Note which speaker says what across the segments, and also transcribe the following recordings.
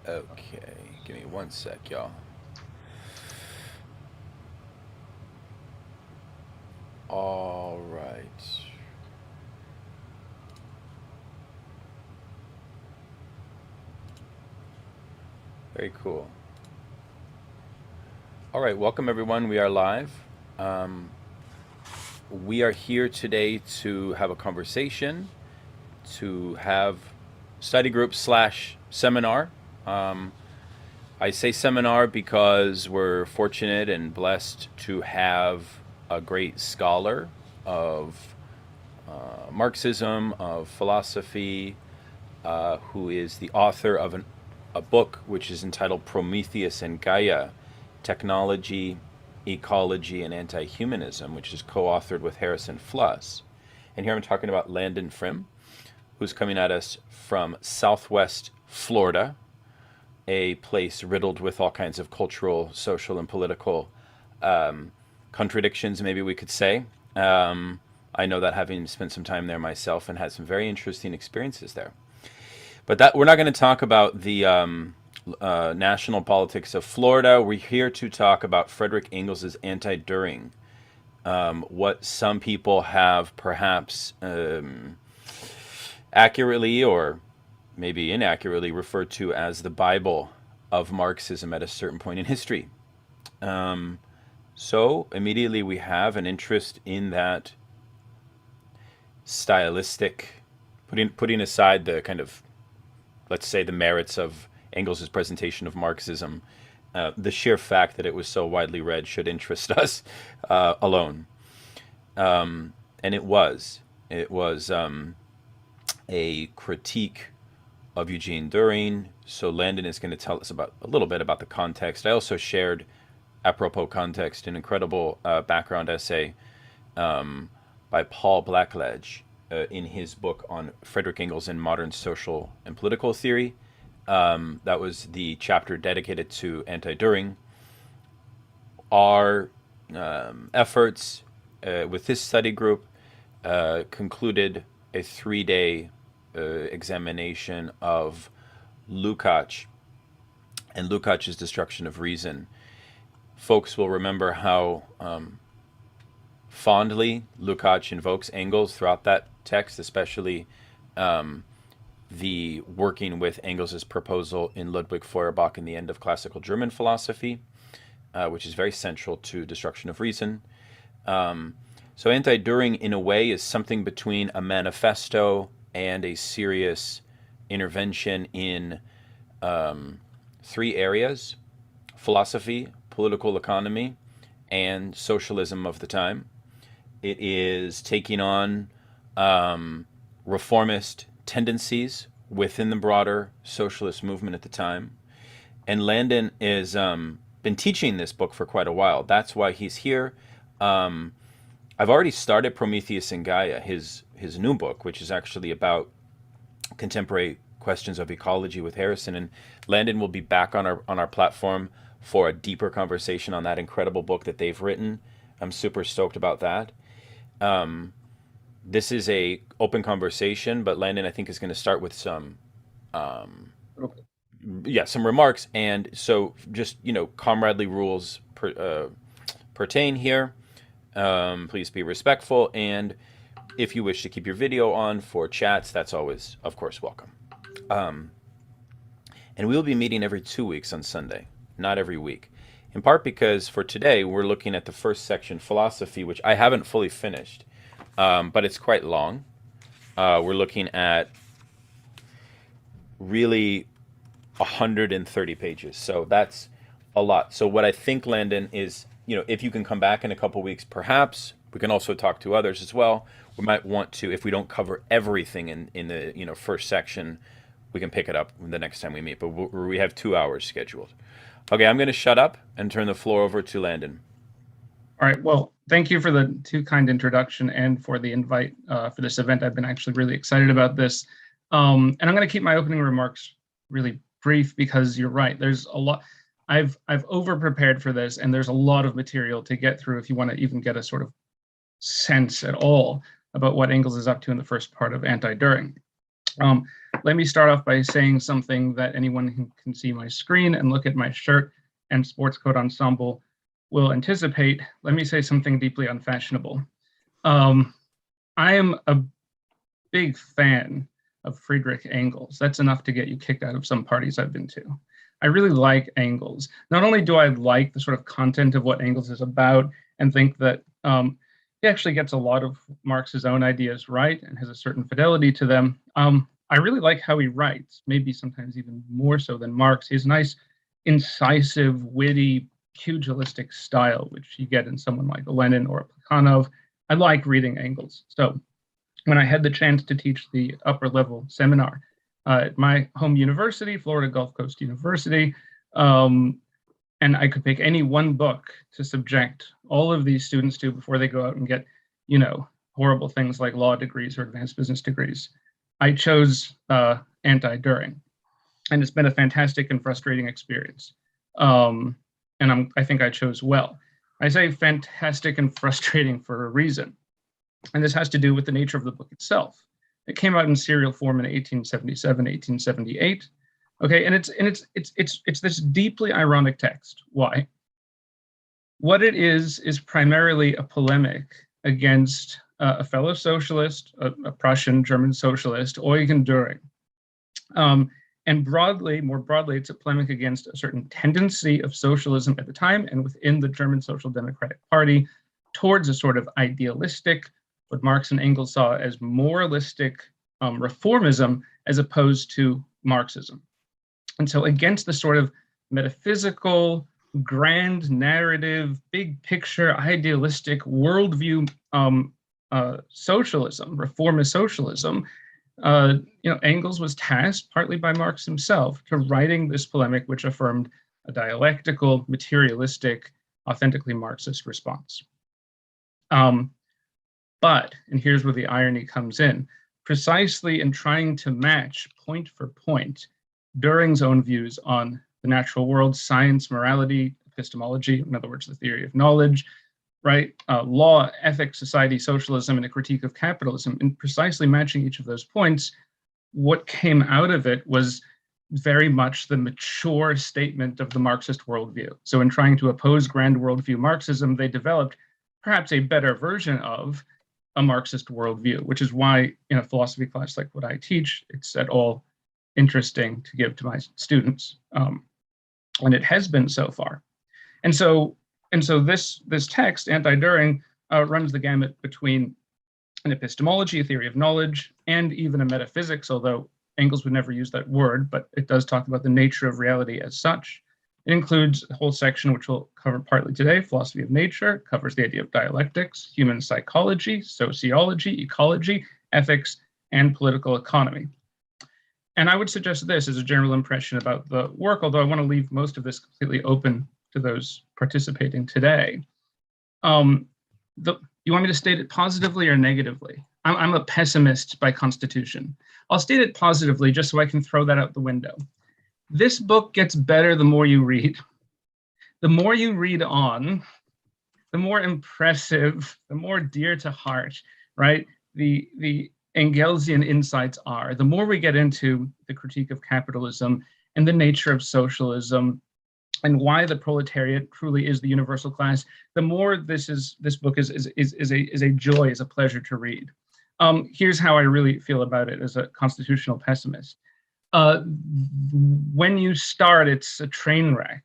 Speaker 1: Okay, give me one sec, y'all. All right. Very cool. All right, welcome everyone. We are live. We are here today to have a conversation, to have study group slash seminar. I say seminar because we're fortunate and blessed to have a great scholar of Marxism, of philosophy, who is the author of a book which is entitled Prometheus and Gaia, Technology, Ecology, and Anti-Humanism, which is co-authored with Harrison Fluss. And here I'm talking about Landon Frim, who's coming at us from Southwest Florida, a place riddled with all kinds of cultural, social, and political contradictions, maybe we could say. I know that, having spent some time there myself and had some very interesting experiences there. But that we're not going to talk about the national politics of Florida. We're here to talk about Frederick Engels' Anti-Duhring, what some people have perhaps accurately or maybe inaccurately referred to as the Bible of Marxism at a certain point in history. So immediately we have an interest in that stylistic, putting aside the kind of, let's say, the merits of Engels' presentation of Marxism, the sheer fact that it was so widely read should interest us alone. And it was a critique of Eugene Dühring. So Landon is going to tell us a little bit about the context. I also shared, apropos context, an incredible background essay by Paul Blackledge in his book on Frederick Engels and modern social and political theory. That was the chapter dedicated to Anti-Duhring. Our efforts with this study group concluded a 3-day examination of Lukács and Lukács' Destruction of Reason. Folks will remember how fondly Lukács invokes Engels throughout that text, especially the working with Engels' proposal in Ludwig Feuerbach in the end of classical German philosophy, which is very central to Destruction of Reason. So Anti-Duhring, in a way, is something between a manifesto and a serious intervention in 3 areas: philosophy, political economy, and socialism of the time. It is taking on reformist tendencies within the broader socialist movement at the time. And Landon has been teaching this book for quite a while. That's why he's here. I've already started Prometheus and Gaia, his new book, which is actually about contemporary questions of ecology with Harrison. And Landon will be back on our platform for a deeper conversation on that incredible book that they've written. I'm super stoked about that. This is a open conversation, but Landon, I think, is going to start with some some remarks. And so just, comradely rules pertain here. Please be respectful, and if you wish to keep your video on for chats, that's always, of course, welcome. And we will be meeting every 2 weeks on Sunday, not every week, in part because for today we're looking at the first section, philosophy, which I haven't fully finished, but it's quite long. We're looking at really 130 pages, so that's a lot. So what I think, Landon, is, if you can come back in a couple weeks, perhaps we can also talk to others as well. We might want to, if we don't cover everything in the first section, we can pick it up the next time we meet. But we have 2 hours scheduled. Okay, I'm going to shut up and turn the floor over to Landon.
Speaker 2: All right. Well, thank you for the too kind introduction and for the invite for this event. I've been actually really excited about this. And I'm going to keep my opening remarks really brief because you're right. There's a lot. I've over-prepared for this, and there's a lot of material to get through if you want to even get a sort of sense at all about what Engels is up to in the first part of Anti-Duhring. let me start off by saying something that anyone who can see my screen and look at my shirt and sports coat ensemble will anticipate. Let me say something deeply unfashionable. I am a big fan of Friedrich Engels. That's enough to get you kicked out of some parties I've been to. I really like Engels. Not only do I like the sort of content of what Engels is about and think that he actually gets a lot of Marx's own ideas right and has a certain fidelity to them, I really like how he writes, maybe sometimes even more so than Marx. He has a nice, incisive, witty, pugilistic style, which you get in someone like a Lenin or a Plekhanov. I like reading Engels. So when I had the chance to teach the upper level seminar at my home university, Florida Gulf Coast University, and I could pick any one book to subject all of these students to before they go out and get, horrible things like law degrees or advanced business degrees, I chose Anti-Duhring. And it's been a fantastic and frustrating experience. And I think I chose well. I say fantastic and frustrating for a reason. And this has to do with the nature of the book itself. It came out in serial form in 1877, 1878. Okay, and it's this deeply ironic text. Why? What it is primarily a polemic against a fellow socialist, a Prussian German socialist, Eugen Dühring. And more broadly, it's a polemic against a certain tendency of socialism at the time and within the German Social Democratic Party towards a sort of idealistic, what Marx and Engels saw as moralistic reformism as opposed to Marxism. And so against the sort of metaphysical, grand narrative, big picture, idealistic worldview socialism, reformist socialism, Engels was tasked, partly by Marx himself, to writing this polemic which affirmed a dialectical, materialistic, authentically Marxist response. But, and here's where the irony comes in, precisely in trying to match point for point Dühring's own views on the natural world, science, morality, epistemology, in other words, the theory of knowledge, right? Law, ethics, society, socialism, and a critique of capitalism. And precisely matching each of those points, what came out of it was very much the mature statement of the Marxist worldview. So in trying to oppose grand worldview Marxism, they developed perhaps a better version of a Marxist worldview, which is why in a philosophy class like what I teach, it's at all interesting to give to my students. And it has been so far. And so this text, Anti-Duhring, runs the gamut between an epistemology, a theory of knowledge, and even a metaphysics, although Engels would never use that word, but it does talk about the nature of reality as such. It includes a whole section which we'll cover partly today, philosophy of nature, covers the idea of dialectics, human psychology, sociology, ecology, ethics, and political economy. And I would suggest this as a general impression about the work, although I want to leave most of this completely open to those participating today. You want me to state it positively or negatively? I'm a pessimist by constitution. I'll state it positively just so I can throw that out the window. This book gets better the more you read. The more you read on, the more impressive, the more dear to heart, right? The Engelsian insights are. The more we get into the critique of capitalism and the nature of socialism and why the proletariat truly is the universal class, the more this book is a joy, is a pleasure to read. Here's how I really feel about it as a constitutional pessimist. When you start, it's a train wreck.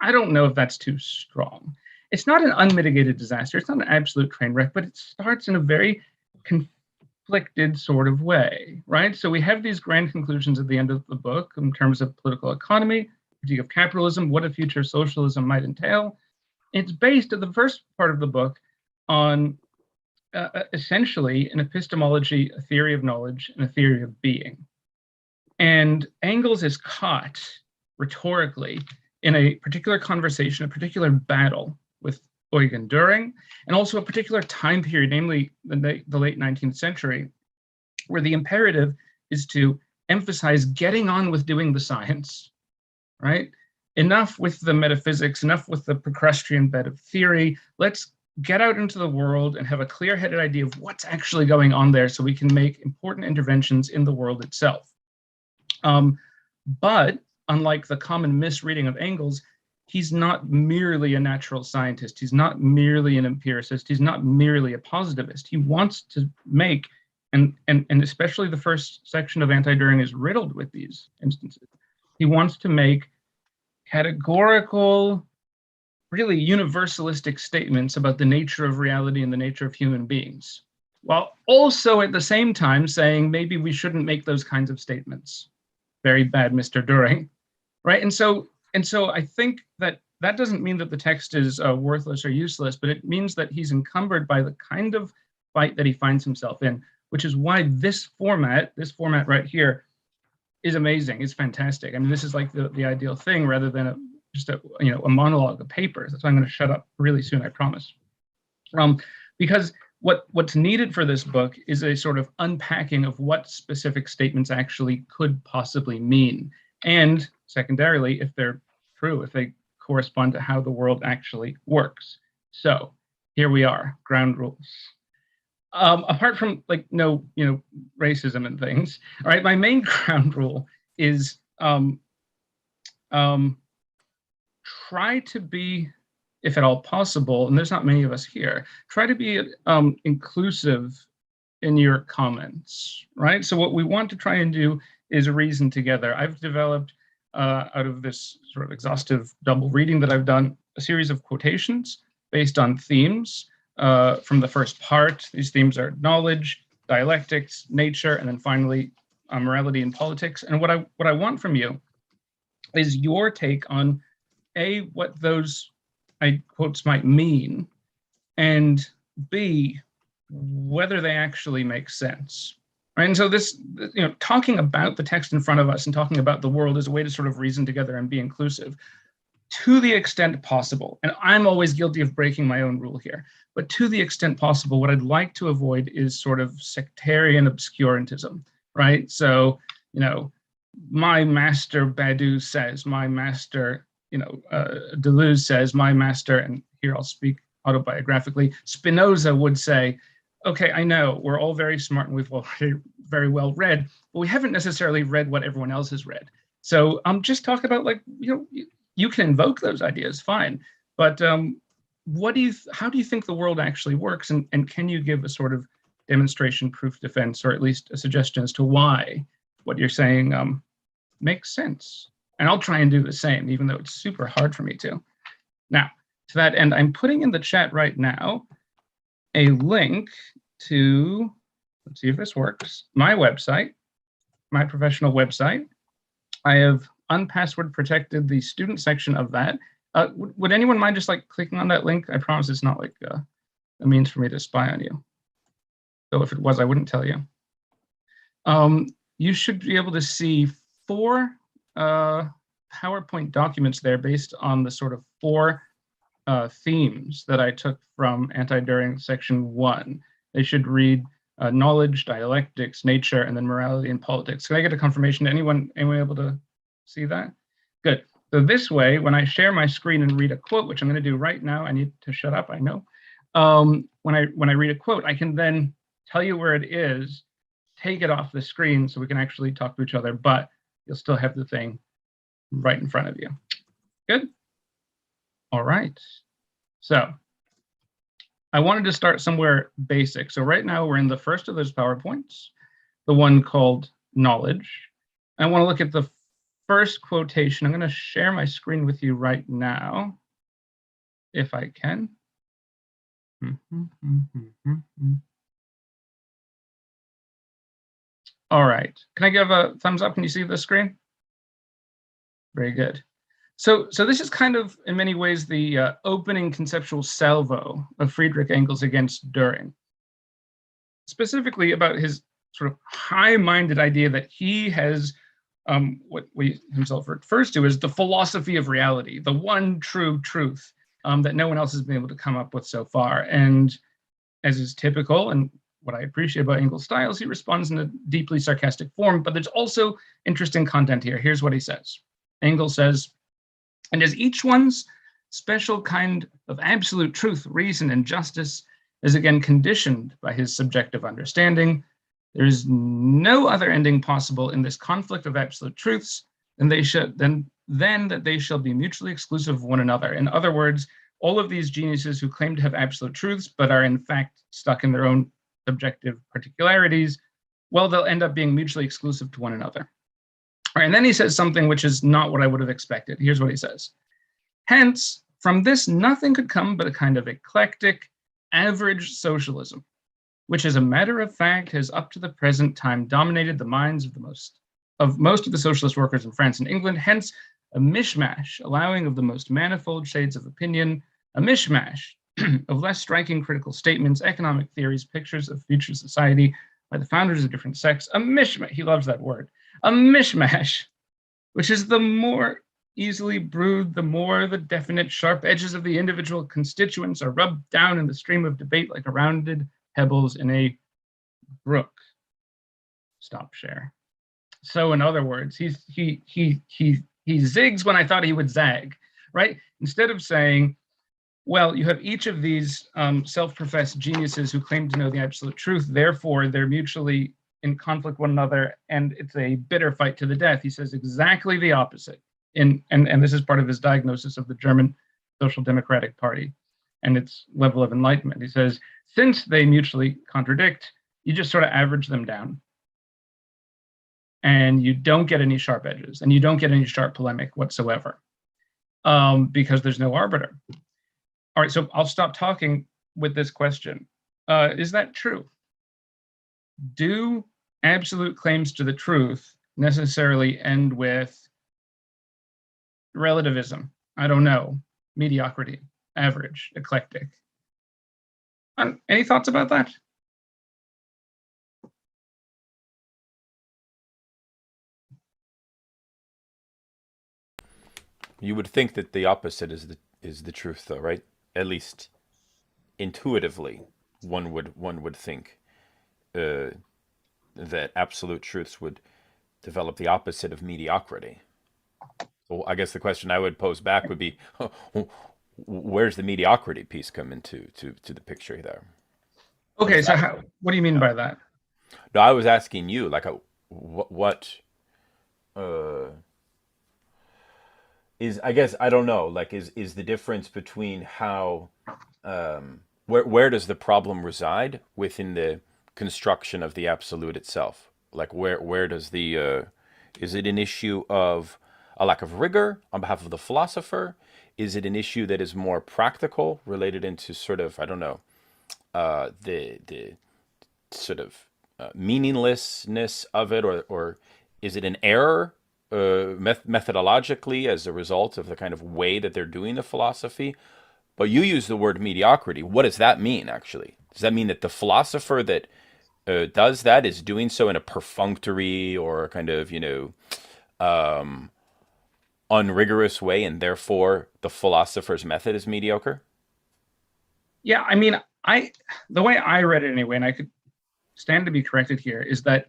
Speaker 2: I don't know if that's too strong. It's not an unmitigated disaster. It's not an absolute train wreck, but it starts in a very conflicted sort of way, right? So we have these grand conclusions at the end of the book in terms of political economy, critique of capitalism, what a future socialism might entail. It's based at the first part of the book on essentially an epistemology, a theory of knowledge, and a theory of being. And Engels is caught rhetorically in a particular conversation, a particular battle with Eugen Dühring, and also a particular time period, namely the late 19th century, where the imperative is to emphasize getting on with doing the science, right? Enough with the metaphysics, enough with the Procrustean bed of theory. Let's get out into the world and have a clear-headed idea of what's actually going on there so we can make important interventions in the world itself. But unlike the common misreading of Engels, he's not merely a natural scientist. He's not merely an empiricist. He's not merely a positivist. He wants to make, and especially the first section of Anti-Duhring is riddled with these instances. He wants to make categorical, really universalistic statements about the nature of reality and the nature of human beings, while also at the same time saying maybe we shouldn't make those kinds of statements. Very bad, Mr. Dühring, right? And so I think that doesn't mean that the text is worthless or useless, but it means that he's encumbered by the kind of fight that he finds himself in, which is why this format right here, is amazing. It's fantastic. I mean, this is like the ideal thing rather than just a monologue of papers. That's why I'm going to shut up really soon, I promise. Because what's needed for this book is a sort of unpacking of what specific statements actually could possibly mean. And secondarily, if they're true, if they correspond to how the world actually works. So here we are, ground rules. Apart from like no, racism and things, all right, my main ground rule is try to be, if at all possible, and there's not many of us here, try to be inclusive in your comments, right? So what we want to try and do is reason together. I've developed, out of this sort of exhaustive double reading that I've done, a series of quotations based on themes from the first part. These themes are knowledge, dialectics, nature, and then finally morality and politics. And what I want from you is your take on A, what those quotes might mean, and B, whether they actually make sense. Right? And so this, talking about the text in front of us and talking about the world is a way to sort of reason together and be inclusive to the extent possible. And I'm always guilty of breaking my own rule here, but to the extent possible, what I'd like to avoid is sort of sectarian obscurantism, right? So, my master Badu says, my master, Deleuze says, my master, and here I'll speak autobiographically, Spinoza would say, okay, I know we're all very smart and we've all very well read, but we haven't necessarily read what everyone else has read. So just talk about, like, you can invoke those ideas, fine, but how do you think the world actually works, and can you give a sort of demonstration, proof, defense, or at least a suggestion as to why what you're saying makes sense? And I'll try and do the same, even though it's super hard for me to. Now, to that end, I'm putting in the chat right now a link to, let's see if this works, my website, my professional website. I have unpassword protected the student section of that. Would anyone mind just like clicking on that link? I promise it's not like a means for me to spy on you. So if it was, I wouldn't tell you. You should be able to see 4 PowerPoint documents there based on the sort of 4 themes that I took from Anti-Duhring section 1. They should read knowledge, dialectics, nature, and then morality and politics. Can I get a confirmation? Anyone able to see that? Good. So this way, when I share my screen and read a quote, which I'm going to do right now, I need to shut up, I know. When I read a quote, I can then tell you where it is, take it off the screen so we can actually talk to each other, but you'll still have the thing right in front of you. Good? All right. So I wanted to start somewhere basic. So right now we're in the first of those PowerPoints, the one called knowledge. I want to look at the first quotation. I'm going to share my screen with you right now, if I can. All right. Can I give a thumbs up? Can you see the screen? Very good. So this is kind of, in many ways, the opening conceptual salvo of Friedrich Engels against Dühring, specifically about his sort of high-minded idea that he has what we himself refers to as the philosophy of reality, the one true truth that no one else has been able to come up with so far. And as is typical, and what I appreciate about Engels' styles, he responds in a deeply sarcastic form, but there's also interesting content here. Here's what he says. Engels says, and as each one's special kind of absolute truth, reason, and justice is again conditioned by his subjective understanding, There is no other ending possible in this conflict of absolute truths than that they shall be mutually exclusive of one another. In other words, all of these geniuses who claim to have absolute truths but are in fact stuck in their own subjective particularities, well, they'll end up being mutually exclusive to one another. All right, and then he says something which is not what I would have expected. Here's what he says. Hence, from this nothing could come but a kind of eclectic, average socialism, which as a matter of fact has up to the present time dominated the minds of most of the socialist workers in France and England. Hence, a mishmash, allowing of the most manifold shades of opinion, a mishmash of less striking critical statements, economic theories, pictures of future society by the founders of different sects, a mishmash, he loves that word, a mishmash, which is the more easily brewed, the more the definite sharp edges of the individual constituents are rubbed down in the stream of debate like rounded pebbles in a brook. Stop share. So in other words, he zigs when I thought he would zag, right? Instead of saying, well, you have each of these self-professed geniuses who claim to know the absolute truth, therefore they're mutually in conflict with one another, and it's a bitter fight to the death. He says exactly the opposite. And this is part of his diagnosis of the German Social Democratic Party and its level of enlightenment. He says, since they mutually contradict, you just sort of average them down. And you don't get any sharp edges, and you don't get any sharp polemic whatsoever, because there's no arbiter. All right, so I'll stop talking with this question. Is that true? Do absolute claims to the truth necessarily end with relativism? I don't know. Mediocrity, average, eclectic. Any thoughts about that?
Speaker 1: You would think that the opposite is the truth, though, right? At least intuitively, one would think that absolute truths would develop the opposite of mediocrity. So I guess the question I would pose back would be, where's the mediocrity piece come into the picture there?
Speaker 2: Okay, so what do you mean by that?
Speaker 1: No, I was asking you, like, what is, I guess, I don't know, like, is the difference between how, where does the problem reside within the construction of the absolute itself? Like, where does the, is it an issue of a lack of rigor on behalf of the philosopher? Is it an issue that is more practical, related into sort of, I don't know, the sort of meaninglessness of it, or is it an error methodologically as a result of the kind of way that they're doing the philosophy? But you use the word mediocrity. What does that mean, actually? Does that mean that the philosopher that does that is doing so in a perfunctory or kind of, unrigorous way, and therefore the philosopher's method is mediocre?
Speaker 2: Yeah, I mean, the way I read it anyway, and I could stand to be corrected here, is that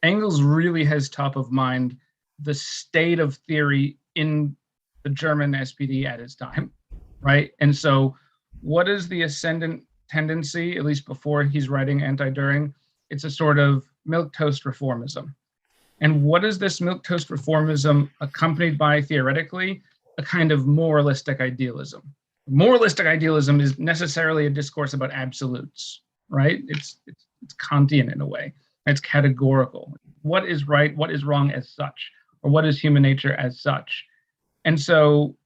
Speaker 2: Engels really has top of mind the state of theory in the German SPD at its time, right? And so what is the ascendant tendency, at least before he's writing Anti-Duhring? It's a sort of milquetoast reformism. And what is this milquetoast reformism accompanied by, theoretically? A kind of moralistic idealism. Moralistic idealism is necessarily a discourse about absolutes, right? It's Kantian in a way. It's categorical. What is right, what is wrong as such, or what is human nature as such? And so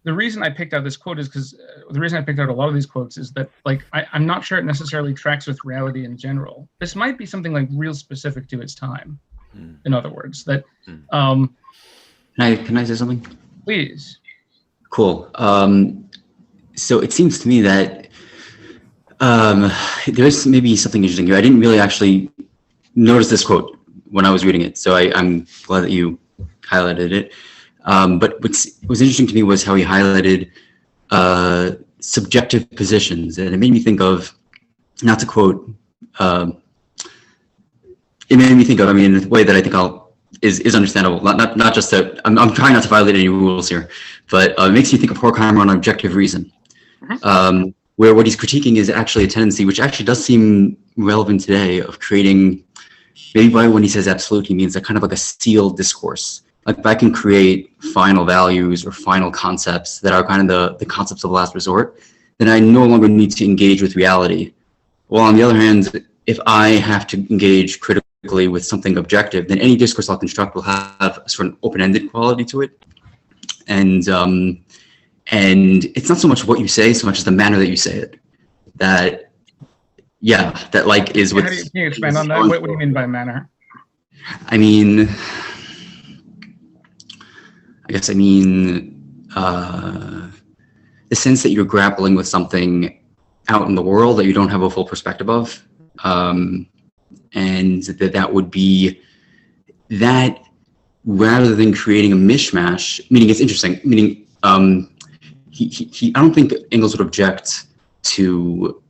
Speaker 2: the reason I picked out this quote is because the reason I picked out a lot of these quotes is that, like, I'm not sure it necessarily tracks with reality in general. This might be something like real specific to its time. In other words, that
Speaker 3: can I say something?
Speaker 2: Please.
Speaker 3: Cool. So it seems to me that there's maybe something interesting here. I didn't really actually notice this quote when I was reading it, so I'm glad that you highlighted it. But what was interesting to me was how he highlighted subjective positions, and it made me think of, not to quote, it made me think of, I mean, in a way that I think is understandable. Not just that I'm trying not to violate any rules here, but it makes me think of Horkheimer on objective reason. where what he's critiquing is actually a tendency, which actually does seem relevant today, of creating, maybe by when he says absolute, he means a kind of like a sealed discourse. Like if I can create final values or final concepts that are kind of the concepts of last resort, then I no longer need to engage with reality. Well, on the other hand, if I have to engage critically with something objective, then any discourse I'll construct will have a sort of open-ended quality to it. And it's not so much what you say, so much as the manner that you say it. That, yeah, that like is what.
Speaker 2: Can you expand on that? What do you mean by manner?
Speaker 3: I mean, I mean, the sense that you're grappling with something out in the world that you don't have a full perspective of, and that would be that, rather than creating a mishmash. Meaning, it's interesting. Meaning, I don't think Ingles would object to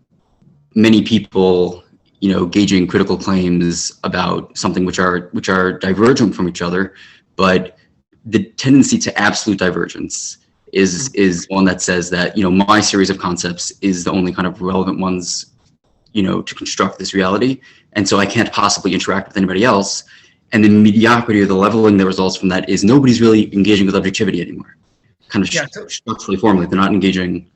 Speaker 3: many people, gauging critical claims about something which are divergent from each other, but the tendency to absolute divergence is one that says that, my series of concepts is the only kind of relevant ones, to construct this reality, and so I can't possibly interact with anybody else. And the mediocrity or the leveling that results from that is nobody's really engaging with objectivity anymore. Kind of structurally, formally, they're not engaging.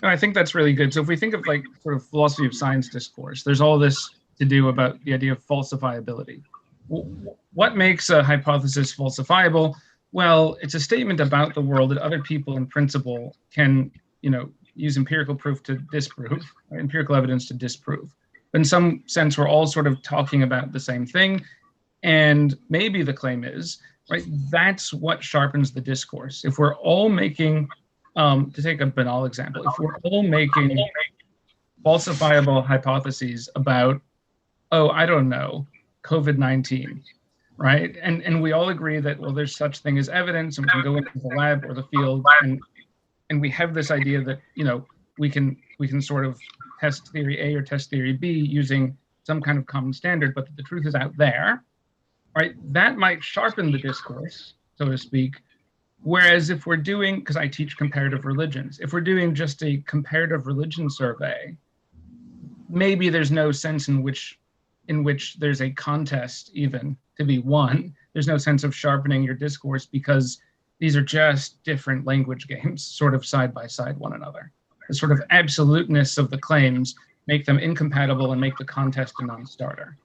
Speaker 2: I think that's really good. So if we think of like sort of philosophy of science discourse, there's all this to do about the idea of falsifiability. What makes a hypothesis falsifiable? Well, it's a statement about the world that other people in principle can, use empirical proof to disprove, or empirical evidence to disprove. In some sense, we're all sort of talking about the same thing. And maybe the claim is, right, that's what sharpens the discourse. If we're all making, to take a banal example, if we're all making falsifiable hypotheses about, I don't know, COVID-19, right? And we all agree that, well, there's such thing as evidence, and we can go into the lab or the field, and we have this idea that, we can sort of test theory A or test theory B using some kind of common standard, but the truth is out there, right? That might sharpen the discourse, so to speak. Whereas if we're doing, because I teach comparative religions, if we're doing just a comparative religion survey, maybe there's no sense in which there's a contest even to be won. There's no sense of sharpening your discourse because these are just different language games, sort of side by side one another. The sort of absoluteness of the claims make them incompatible and make the contest a non-starter.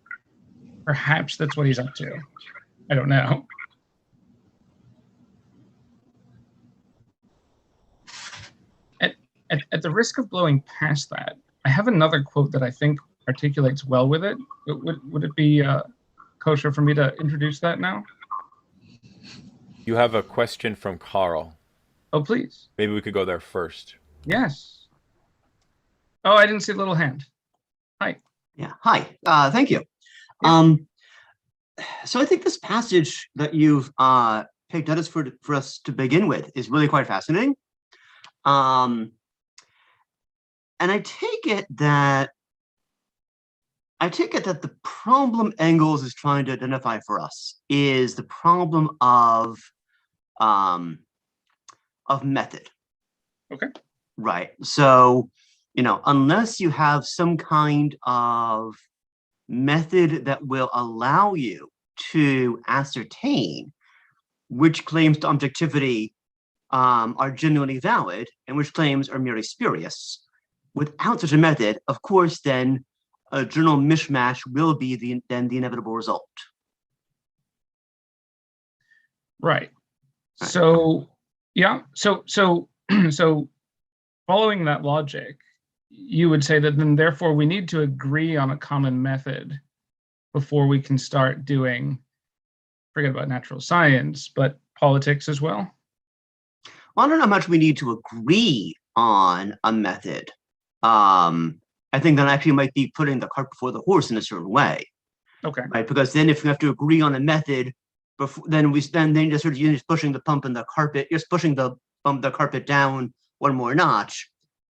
Speaker 2: Perhaps that's what he's up to. I don't know. At the risk of blowing past that, I have another quote that I think articulates well with it. Would it be kosher for me to introduce that now?
Speaker 1: You have a question from Carl.
Speaker 2: Oh, please.
Speaker 1: Maybe we could go there first.
Speaker 2: Yes. Oh, I didn't see the little hand. Hi.
Speaker 4: Yeah, hi. Thank you. So I think this passage that you've picked out for us to begin with is really quite fascinating. And I take it that the problem Engels is trying to identify for us is the problem of method.
Speaker 2: Okay.
Speaker 4: Right. So, unless you have some kind of method that will allow you to ascertain which claims to objectivity are genuinely valid and which claims are merely spurious, without such a method, of course, then a general mishmash will be the inevitable result.
Speaker 2: Right. So, yeah. So following that logic, you would say that then therefore we need to agree on a common method before we can start doing, forget about natural science, but politics as well?
Speaker 4: Well, I don't know how much we need to agree on a method. I think that actually might be putting the cart before the horse in a certain way.
Speaker 2: Okay.
Speaker 4: Right, because then if we have to agree on a method, then you're just pushing the pump in the carpet, you're just pushing the carpet down one more notch.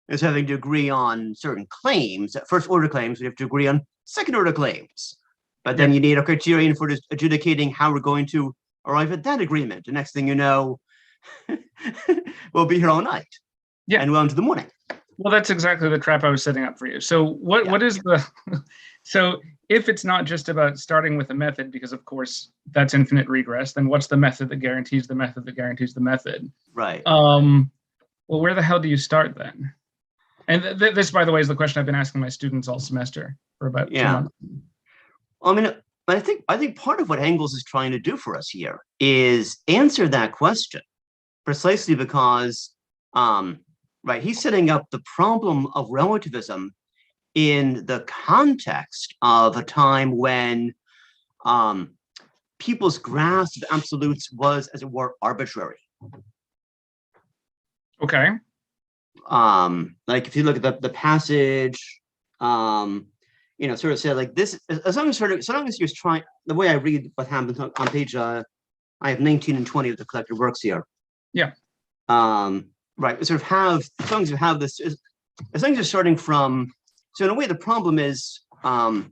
Speaker 4: Is having to agree on certain claims. First order claims, we have to agree on second order claims. But then you need a criterion for adjudicating how we're going to arrive at that agreement. The next thing you know, we'll be here all night.
Speaker 2: Yeah.
Speaker 4: And well into the morning.
Speaker 2: Well, that's exactly the trap I was setting up for you. So what
Speaker 4: Yeah.
Speaker 2: what is the so if it's not just about starting with a method, because of course that's infinite regress, then what's the method that guarantees the method that guarantees the method?
Speaker 4: Right.
Speaker 2: Well, where the hell do you start then? And this, by the way, is the question I've been asking my students all semester for about 2
Speaker 4: Yeah.
Speaker 2: months.
Speaker 4: I mean, I think part of what Engels is trying to do for us here is answer that question precisely because, right, he's setting up the problem of relativism in the context of a time when people's grasp of absolutes was, as it were, arbitrary.
Speaker 2: Okay.
Speaker 4: Like if you look at the passage, you know, sort of said like this, as long as you're trying, the way I read what happens on page, I have 19 and 20 of the collected works here.
Speaker 2: Yeah.
Speaker 4: Right. Sort of have, as long as you have this, as long as you're starting from, so in a way, the problem is, so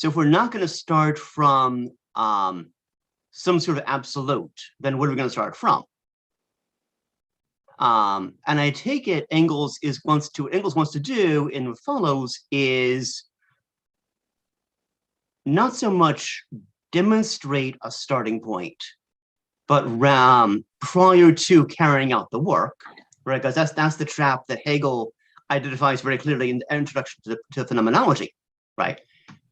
Speaker 4: if we're not going to start from some sort of absolute, then what are we going to start from? And I take it Engels wants to do in what follows is not so much demonstrate a starting point, but prior to carrying out the work, right? Because that's the trap that Hegel identifies very clearly in the introduction to phenomenology, right?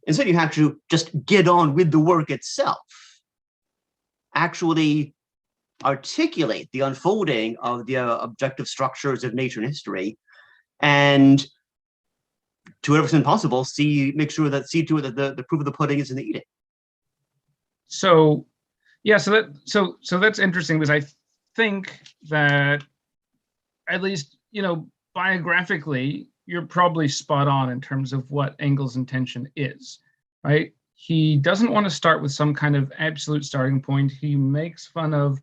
Speaker 4: Instead, you have to just get on with the work itself, actually articulate the unfolding of the objective structures of nature and history, and to whatever extent possible, see to it that the proof of the pudding is in the eating.
Speaker 2: So, yeah, so that's interesting because I think that at least, you know, biographically, you're probably spot on in terms of what Engels' intention is, right? He doesn't want to start with some kind of absolute starting point. He makes fun of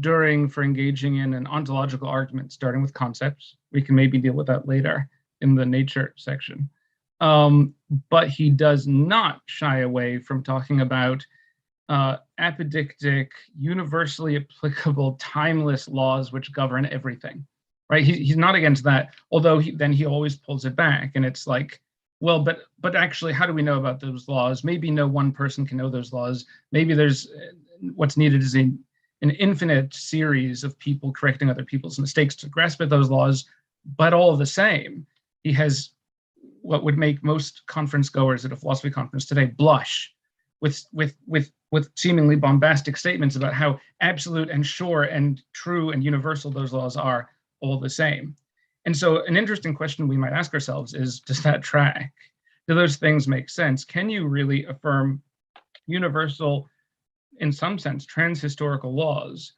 Speaker 2: Dühring for engaging in an ontological argument, starting with concepts. We can maybe deal with that later in the nature section. But he does not shy away from talking about apodictic, universally applicable, timeless laws which govern everything, right? He's not against that, although then he always pulls it back, and it's like, well, but actually, how do we know about those laws? Maybe no one person can know those laws. Maybe there's what's needed is an infinite series of people correcting other people's mistakes to grasp at those laws. But all the same, he has what would make most conference goers at a philosophy conference today blush with seemingly bombastic statements about how absolute and sure and true and universal those laws are all the same. And so an interesting question we might ask ourselves is, does that track? Do those things make sense? Can you really affirm universal, in some sense, transhistorical laws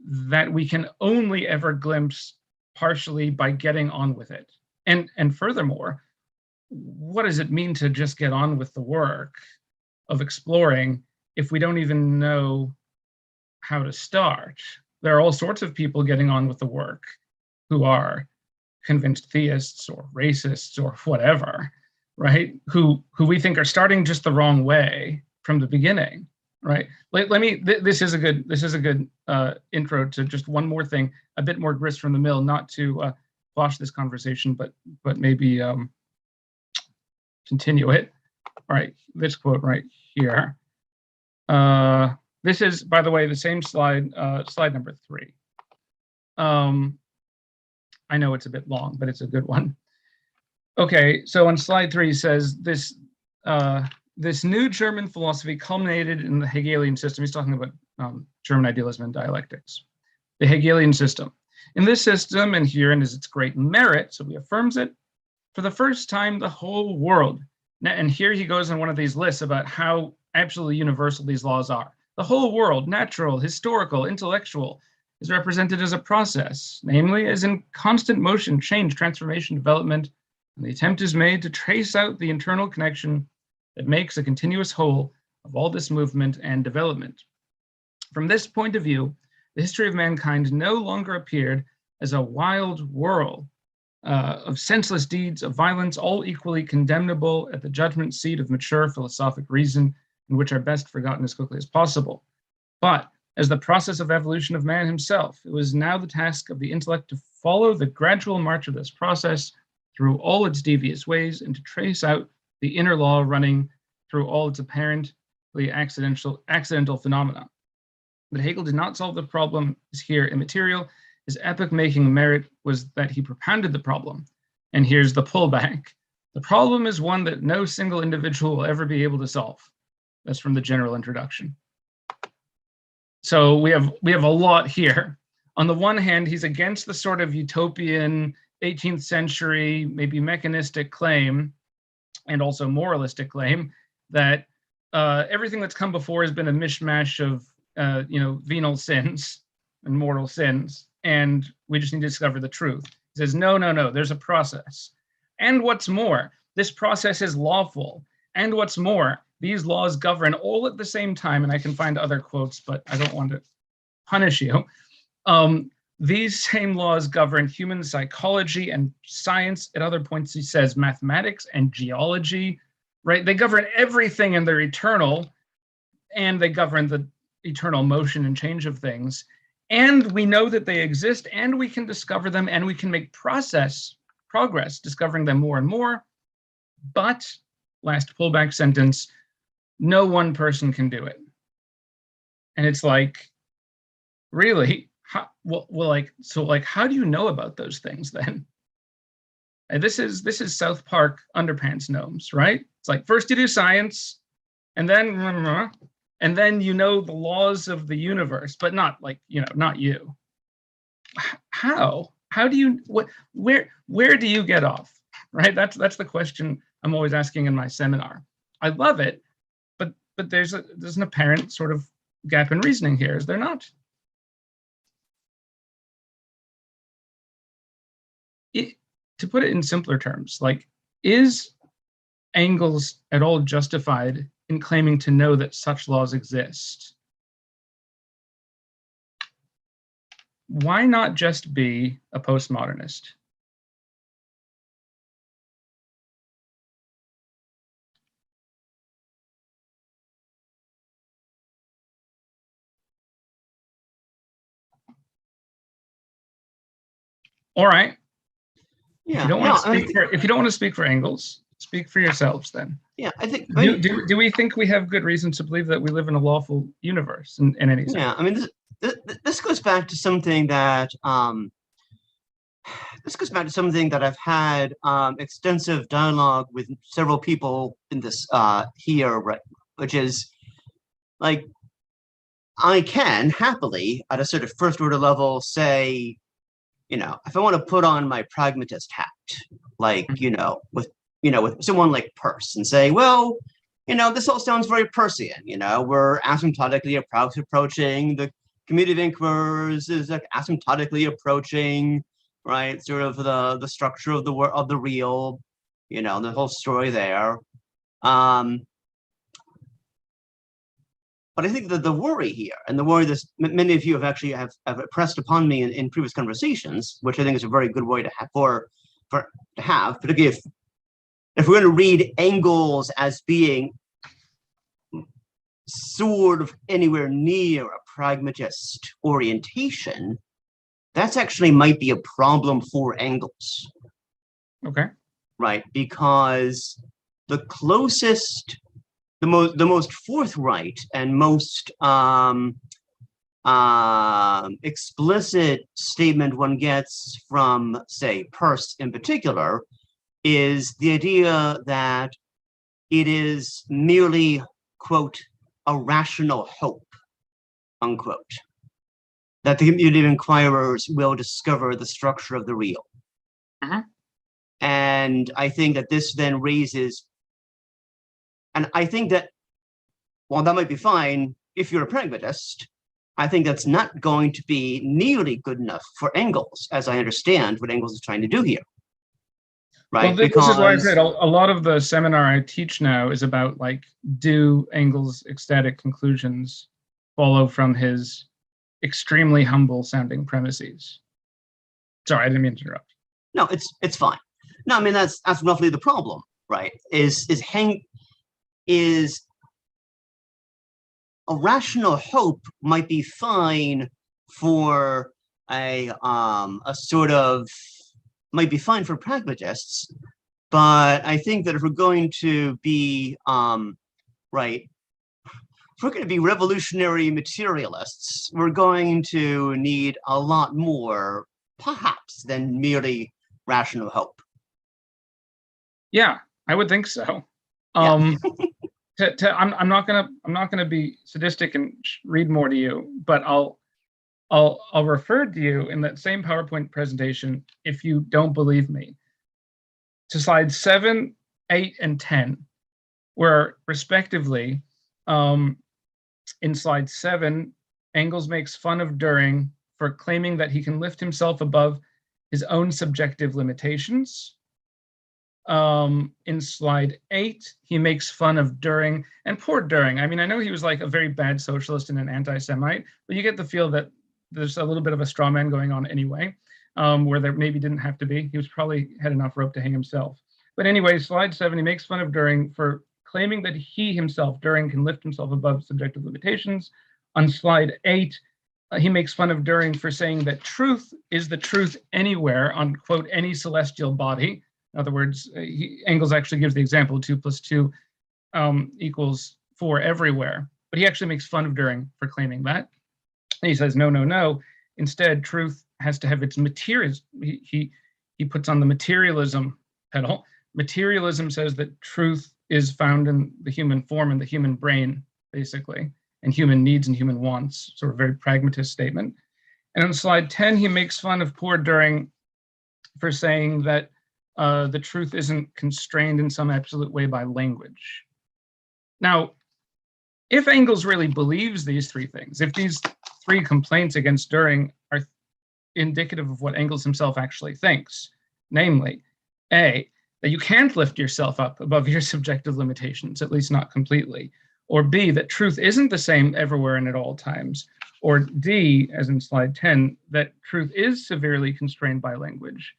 Speaker 2: that we can only ever glimpse partially by getting on with it? And furthermore, what does it mean to just get on with the work of exploring if we don't even know how to start? There are all sorts of people getting on with the work who are convinced theists or racists or whatever, right? Who we think are starting just the wrong way from the beginning, right? This is a good intro to just one more thing, a bit more grist from the mill, not to quash this conversation, but maybe continue it. All right, this quote right here. This is, by the way, the same slide, slide number 3. I know it's a bit long, but it's a good one. Okay, so on slide 3 says this new German philosophy culminated in the Hegelian system. He's talking about German idealism and dialectics. The Hegelian system. In this system, and herein is its great merit, so he affirms it, for the first time, the whole world. And here he goes on one of these lists about how absolutely universal these laws are. The whole world, natural, historical, intellectual, is represented as a process, namely as in constant motion, change, transformation, development, and the attempt is made to trace out the internal connection that makes a continuous whole of all this movement and development. From this point of view, the history of mankind no longer appeared as a wild whirl of senseless deeds of violence, all equally condemnable at the judgment seat of mature philosophic reason, and which are best forgotten as quickly as possible. But as the process of evolution of man himself. It was now the task of the intellect to follow the gradual march of this process through all its devious ways and to trace out the inner law running through all its apparently accidental phenomena. But Hegel did not solve the problem, is here immaterial. His epoch-making merit was that he propounded the problem. And here's the pullback. The problem is one that no single individual will ever be able to solve. That's from the general introduction. So we have a lot here. On the one hand, he's against the sort of utopian 18th century, maybe mechanistic claim, and also moralistic claim that everything that's come before has been a mishmash of venal sins and mortal sins, and we just need to discover the truth. He says, no, there's a process. And what's more, this process is lawful. And what's more, these laws govern all at the same time, and I can find other quotes, but I don't want to punish you. These same laws govern human psychology and science. At other points, he says mathematics and geology, right? They govern everything and they're eternal, and they govern the eternal motion and change of things. And we know that they exist, and we can discover them, and we can make progress discovering them more and more. But, last pullback sentence, no one person can do it. And it's like, really? How do you know about those things then? And this is South Park Underpants gnomes, right? It's like, first you do science, and then you know the laws of the universe, but not not you. How do you, where do you get off, right? That's the question I'm always asking in my seminar. I love it, but there's an apparent sort of gap in reasoning here, is there not? To put it in simpler terms, like, is Engels at all justified in claiming to know that such laws exist? Why not just be a postmodernist? All right.
Speaker 4: Yeah.
Speaker 2: If you don't want to speak for Engels, speak for yourselves then.
Speaker 4: Yeah, I think.
Speaker 2: Do we think we have good reason to believe that we live in a lawful universe in any sense?
Speaker 4: Yeah, I mean, this goes back to something that I've had extensive dialogue with several people in this here, right, which is like, I can happily at a sort of first order level say, if I want to put on my pragmatist hat, like, with someone like Peirce and say, well, this all sounds very Peircean, we're asymptotically approaching, the community of inquirers is like asymptotically approaching, right, sort of the structure of the real, the whole story there. But I think that the worry here, and the worry that many of you have actually have pressed upon me in previous conversations, which I think is a very good way to have, particularly if we're going to read Engels as being sort of anywhere near a pragmatist orientation, that's actually might be a problem for Engels.
Speaker 2: Okay. Right,
Speaker 4: because the closest, the most forthright and most explicit statement one gets from, say, Peirce in particular, is the idea that it is merely, quote, a rational hope, unquote, that the community of inquirers will discover the structure of the real. And I think that this then raises, and I think that while that might be fine if you're a pragmatist, I think that's not going to be nearly good enough for Engels, as I understand what Engels is trying to do here. Right?
Speaker 2: Well, this is why I said a lot of the seminar I teach now is about, like, do Engels' ecstatic conclusions follow from his extremely humble sounding premises? Sorry, I didn't mean to interrupt.
Speaker 4: No, it's fine. No, I mean, that's roughly the problem, right? Is a rational hope might be fine for might be fine for pragmatists, but I think that if we're going to be if we're going to be revolutionary materialists, we're going to need a lot more, perhaps, than merely rational hope.
Speaker 2: Yeah, I would think so.
Speaker 4: Yeah.
Speaker 2: I'm not gonna be sadistic and read more to you, but I'll refer to you in that same PowerPoint presentation, if you don't believe me, to slides 7, 8, and 10, where respectively, in slide 7, Engels makes fun of Dühring for claiming that he can lift himself above his own subjective limitations. In slide 8, he makes fun of Dühring, and poor Dühring. I mean, I know he was like a very bad socialist and an anti-Semite, but you get the feel that there's a little bit of a straw man going on anyway, where there maybe didn't have to be. He was probably had enough rope to hang himself. But anyway, slide 7, he makes fun of Dühring for claiming that he himself, Dühring, can lift himself above subjective limitations. On slide 8, he makes fun of Dühring for saying that truth is the truth anywhere on, quote, any celestial body. In other words, Engels actually gives the example 2 + 2 equals 4 everywhere. But he actually makes fun of Dühring for claiming that. And he says, no, no, no. Instead, truth has to have its materials. He puts on the materialism pedal. Materialism says that truth is found in the human form and the human brain, basically, and human needs and human wants, sort of very pragmatist statement. And on slide 10, he makes fun of poor Dühring for saying that the truth isn't constrained in some absolute way by language. Now, if Engels really believes these 3 things, if these 3 complaints against Dühring are indicative of what Engels himself actually thinks, namely, A, that you can't lift yourself up above your subjective limitations, at least not completely, or B, that truth isn't the same everywhere and at all times, or D, as in slide 10, that truth is severely constrained by language,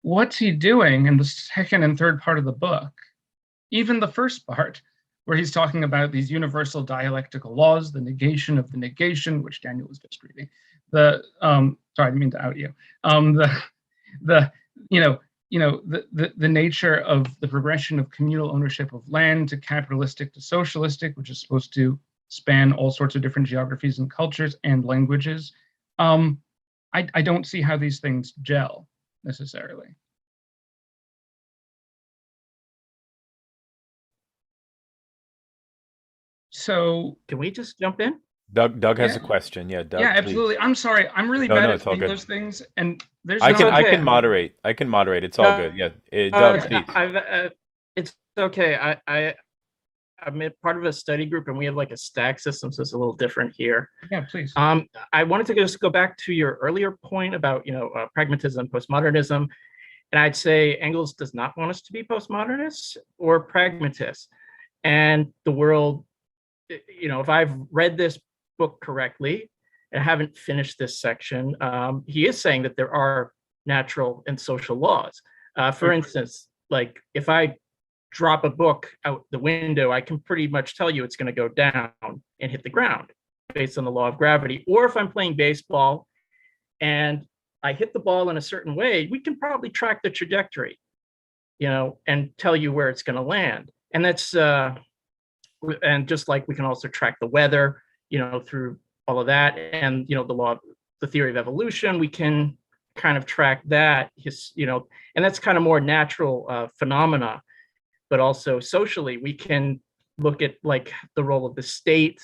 Speaker 2: what's he doing in the second and third part of the book? Even the first part, where he's talking about these universal dialectical laws, the negation of the negation, which Daniel was just reading. Sorry, I didn't mean to out you. The nature of the progression of communal ownership of land to capitalistic to socialistic, which is supposed to span all sorts of different geographies and cultures and languages. I don't see how these things gel necessarily. So
Speaker 5: can we just jump in?
Speaker 1: Doug has a question. Yeah, Doug.
Speaker 2: Yeah, absolutely.
Speaker 1: Please.
Speaker 2: I'm sorry. I'm really
Speaker 1: No,
Speaker 2: bad
Speaker 1: no,
Speaker 2: at
Speaker 1: it's all
Speaker 2: saying
Speaker 1: good.
Speaker 2: those things, and there's
Speaker 1: I
Speaker 5: okay.
Speaker 1: can moderate. I can moderate. It's all good. Yeah, Doug, please.
Speaker 5: It's okay. I'm a part of a study group, and we have like a stack system, so it's a little different here.
Speaker 2: Yeah, please.
Speaker 5: I wanted to just go back to your earlier point about pragmatism, postmodernism, and I'd say Engels does not want us to be postmodernists or pragmatists, and the world. If I've read this book correctly, and I haven't finished this section, he is saying that there are natural and social laws. For instance, like if I drop a book out the window, I can pretty much tell you it's going to go down and hit the ground based on the law of gravity. Or if I'm playing baseball and I hit the ball in a certain way, we can probably track the trajectory, and tell you where it's going to land. And that's and just like we can also track the weather, through all of that, and the theory of evolution, we can kind of track that, and that's kind of more natural phenomena. But also socially, we can look at like the role of the state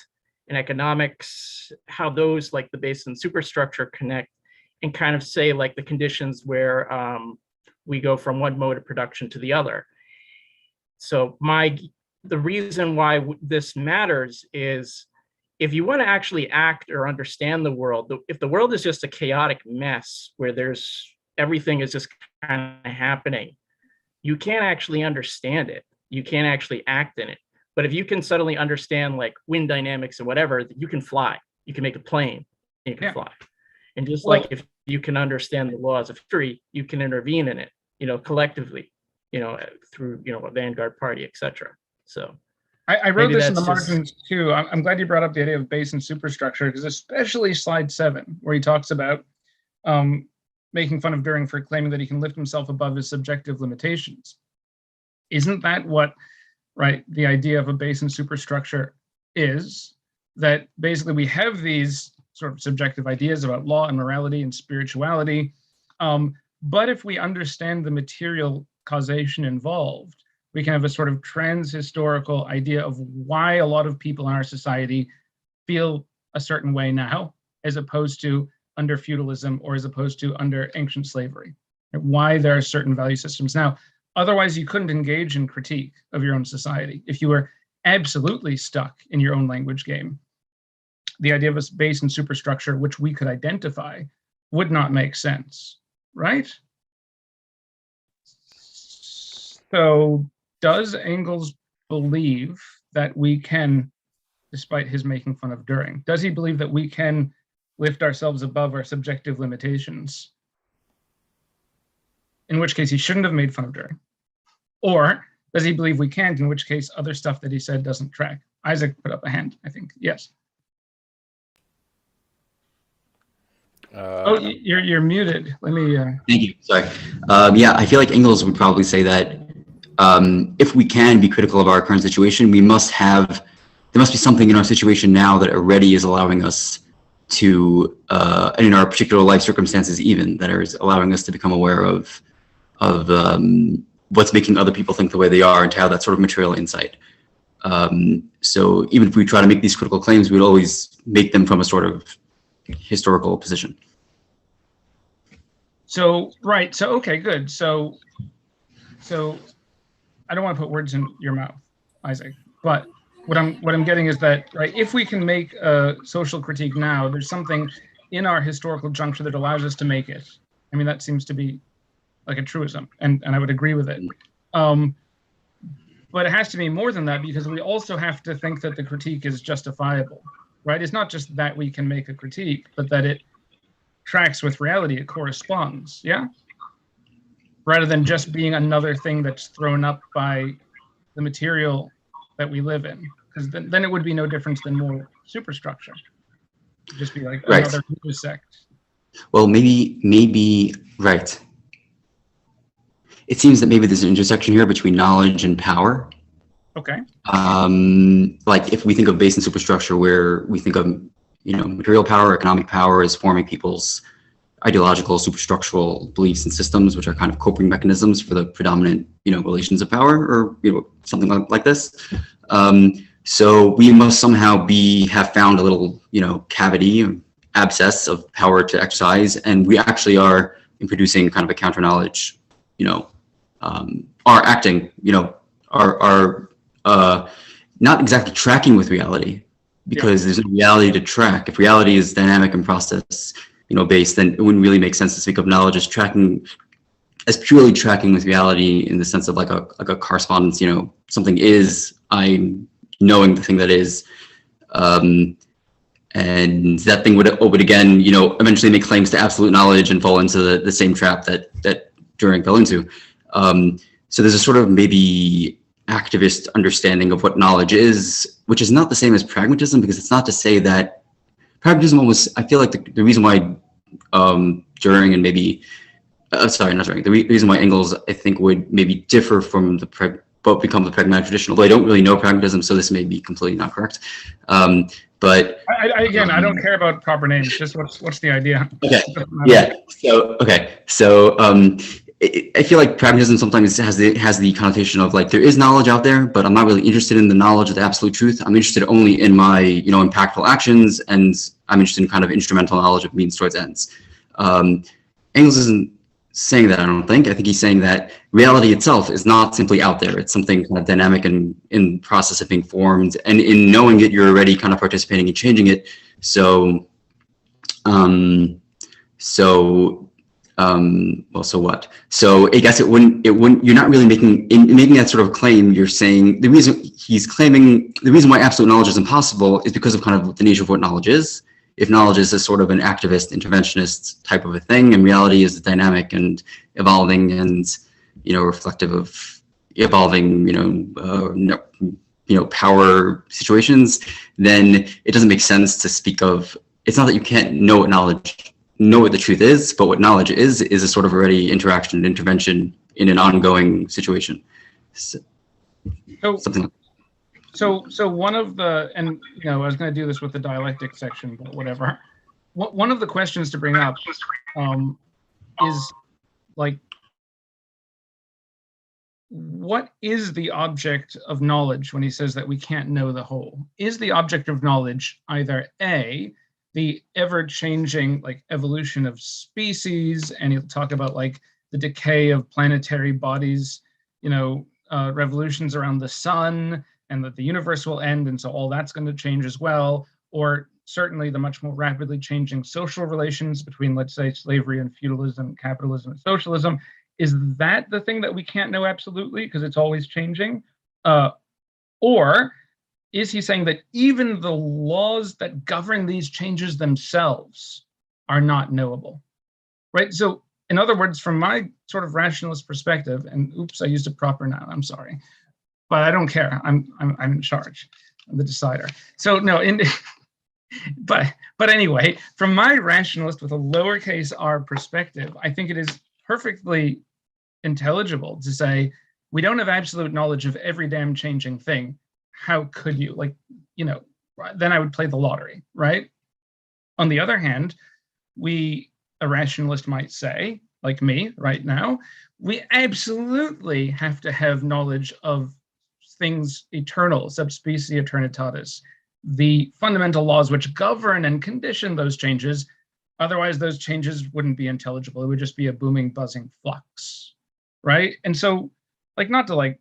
Speaker 5: and economics, how those like the base and superstructure connect, and kind of say like the conditions where we go from one mode of production to the other. So the reason why this matters is if you want to actually act or understand the world, if the world is just a chaotic mess where everything is just kind of happening, you can't actually understand it. You can't actually act in it. But if you can suddenly understand like wind dynamics and whatever, you can fly. You can make a plane. You can fly. And just like if you can understand the laws of history, you can intervene in it, collectively, through a vanguard party, etc. So
Speaker 2: I wrote
Speaker 5: Maybe
Speaker 2: this in the
Speaker 5: that's just-
Speaker 2: margins too. I'm glad you brought up the idea of base and superstructure, because especially slide 7, where he talks about making fun of Dühring for claiming that he can lift himself above his subjective limitations. Isn't that what, right, the idea of a base and superstructure is? That basically we have these sort of subjective ideas about law and morality and spirituality, but if we understand the material causation involved, we can have a sort of trans-historical idea of why a lot of people in our society feel a certain way now, as opposed to under feudalism or as opposed to under ancient slavery, and why there are certain value systems now. Otherwise, you couldn't engage in critique of your own society. If you were absolutely stuck in your own language game, the idea of a base and superstructure, which we could identify, would not make sense, right? So does Ingles believe that we can, despite his making fun of Dühring, does he believe that we can lift ourselves above our subjective limitations? In which case he shouldn't have made fun of Dühring. Or does he believe we can't, in which case other stuff that he said doesn't track? Isaac put up a hand, I think. Yes. Oh, you're muted. Let me...
Speaker 3: Thank you. Sorry. Yeah, I feel like Ingles would probably say that if we can be critical of our current situation, there must be something in our situation now that already is allowing us to, and in our particular life circumstances even, that is allowing us to become aware of what's making other people think the way they are and to have that sort of material insight. So even if we try to make these critical claims, we'd always make them from a sort of historical position.
Speaker 2: So, right. So, okay, good. So I don't want to put words in your mouth, Isaac, but what I'm getting is that, right, if we can make a social critique now, there's something in our historical juncture that allows us to make it. I mean, that seems to be like a truism, and I would agree with it. But it has to be more than that, because we also have to think that the critique is justifiable, right? It's not just that we can make a critique, but that it tracks with reality, it corresponds, yeah? Rather than just being another thing that's thrown up by the material that we live in, because then it would be no difference than more superstructure. It'd just be like
Speaker 3: right.
Speaker 2: Another sect.
Speaker 3: Well, maybe right. It seems that maybe there's an intersection here between knowledge and power.
Speaker 2: Okay.
Speaker 3: Like if we think of base and superstructure, where we think of material power, economic power as forming people's ideological superstructural beliefs and systems, which are kind of coping mechanisms for the predominant relations of power, or something like this. So we must somehow have found a little cavity, abscess of power to exercise, and we actually are in producing kind of a counter knowledge, are acting, are not exactly tracking with reality, because there's no reality to track. If reality is dynamic and process based, then it wouldn't really make sense to speak of knowledge as purely tracking with reality in the sense of like a correspondence. Something is, I'm knowing the thing that is, and that thing would again eventually make claims to absolute knowledge and fall into the same trap that Dühring fell into. So there's a sort of maybe activist understanding of what knowledge is, which is not the same as pragmatism, because it's not to say that pragmatism almost, I feel like the reason why Dühring and maybe, the reason why Ingles, I think, would maybe differ from but become the pragmatic tradition, although I don't really know pragmatism, so this may be completely not correct. But
Speaker 2: again, I don't care about proper names, just what's the idea?
Speaker 3: Okay, yeah, so I feel like pragmatism sometimes has the connotation of like, there is knowledge out there, but I'm not really interested in the knowledge of the absolute truth. I'm interested only in my impactful actions, and I'm interested in kind of instrumental knowledge of means towards ends. Ingles isn't saying that, I don't think. I think he's saying that reality itself is not simply out there. It's something kind of dynamic and in process of being formed, and in knowing it, you're already kind of participating in changing it. So so what? So I guess it wouldn't, you're not really making that sort of claim. You're saying the reason why absolute knowledge is impossible is because of kind of the nature of what knowledge is. If knowledge is a sort of an activist, interventionist type of a thing, and reality is dynamic and evolving and, reflective of evolving, power situations, then it doesn't make sense to speak of. It's not that you can't know what the truth is, but what knowledge is a sort of already interaction and intervention in an ongoing situation. So something like
Speaker 2: So one of the, and I was going to do this with the dialectic section, but whatever. One of the questions to bring up is like, what is the object of knowledge when he says that we can't know the whole? Is the object of knowledge either A, the ever-changing like evolution of species, and he'll talk about like the decay of planetary bodies, revolutions around the sun, and that the universe will end, and so all that's going to change as well, or certainly the much more rapidly changing social relations between, let's say, slavery and feudalism, capitalism and socialism. Is that the thing that we can't know absolutely because it's always changing? Or is he saying that even the laws that govern these changes themselves are not knowable, right? So in other words, from my sort of rationalist perspective, and oops, I used a proper noun, I'm sorry, but I don't care. I'm in charge. I'm the decider. So no, but anyway, from my rationalist with a lowercase r perspective, I think it is perfectly intelligible to say we don't have absolute knowledge of every damn changing thing. How could you? Like, then I would play the lottery, right? On the other hand, a rationalist might say, like me right now, we absolutely have to have knowledge of things eternal, subspecie aeternitatis, the fundamental laws which govern and condition those changes. Otherwise, those changes wouldn't be intelligible. It would just be a booming, buzzing flux, right? And so, not to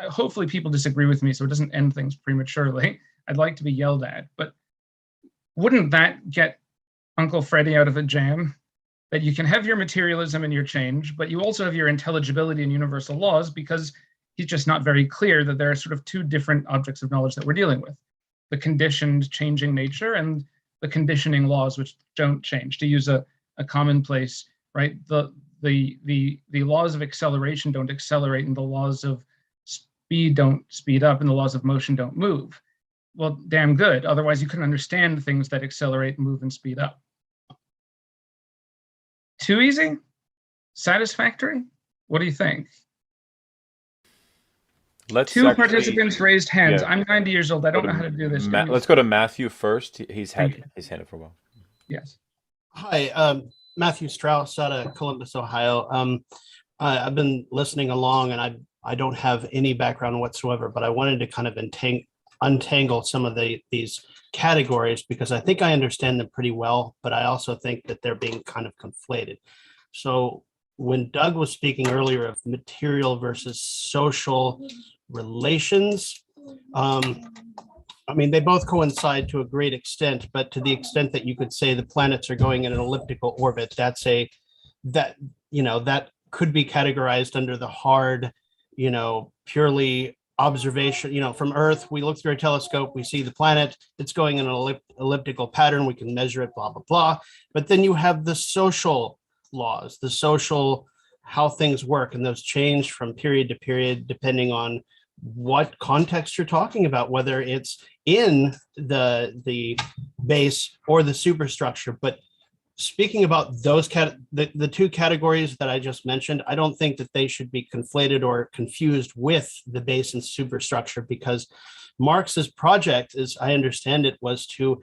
Speaker 2: hopefully people disagree with me so it doesn't end things prematurely. I'd like to be yelled at, but wouldn't that get Uncle Freddy out of a jam? That you can have your materialism and your change, but you also have your intelligibility and universal laws, because he's just not very clear that there are sort of two different objects of knowledge that we're dealing with: the conditioned changing nature and the conditioning laws which don't change. To use a commonplace, right? The laws of acceleration don't accelerate, and the laws of speed don't speed up, and the laws of motion don't move. Well, damn good. Otherwise, you couldn't understand things that accelerate, move, and speed up. Too easy? Satisfactory? What do you think? Two participants raised hands.
Speaker 1: Yeah.
Speaker 2: I'm 90 years old. I don't know how to do this.
Speaker 1: Let's go to Matthew first. He's had his hand up for a while.
Speaker 2: Yes.
Speaker 6: Hi, Matthew Strauss out of Columbus, Ohio. I've been listening along, and I don't have any background whatsoever, but I wanted to kind of untangle some of these categories, because I think I understand them pretty well, but I also think that they're being kind of conflated. So when Doug was speaking earlier of material versus social relations, they both coincide to a great extent, but to the extent that you could say the planets are going in an elliptical orbit, that could be categorized under the hard, purely observation. From Earth, we look through a telescope, we see the planet, it's going in an elliptical pattern, we can measure it, blah, blah, blah. But then you have the social laws, the social, how things work, and those change from period to period depending on what context you're talking about, whether it's in the base or the superstructure. But speaking about those the two categories that I just mentioned, I don't think that they should be conflated or confused with the base and superstructure, because Marx's project, as I understand it, was to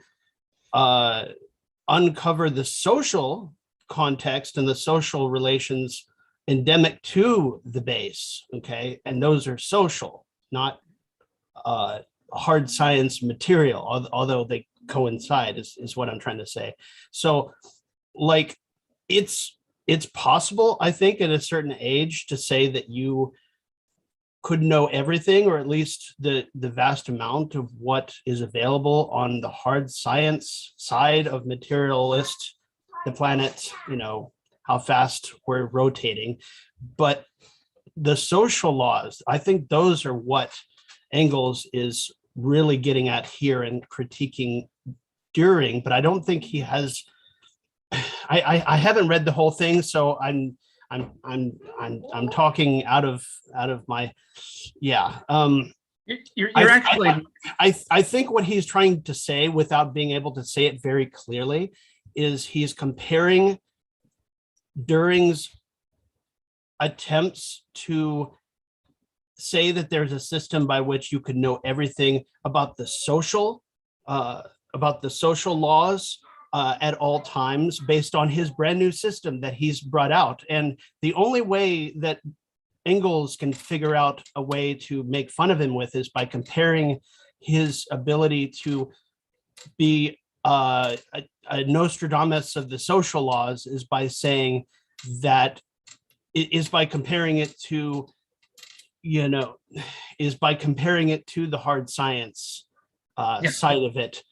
Speaker 6: uncover the social context and the social relations endemic to the base, okay? And those are social, not hard science material, although they coincide, is what I'm trying to say. So it's possible, I think, at a certain age to say that you could know everything, or at least the vast amount of what is available on the hard science side of materialist, the planet, how fast we're rotating. But the social laws, I think those are what Engels is really getting at here and critiquing Dühring, but I don't think he has. I haven't read the whole thing, so I'm talking out of my, yeah.
Speaker 2: You're actually.
Speaker 6: I think what he's trying to say, without being able to say it very clearly, is he's comparing Dühring's attempts to say that there's a system by which you could know everything about the social laws at all times, based on his brand new system that he's brought out. And the only way that Ingles can figure out a way to make fun of him with is by comparing his ability to be a Nostradamus of the social laws, is by saying that it is by comparing it to, is by comparing it to the hard science side of it.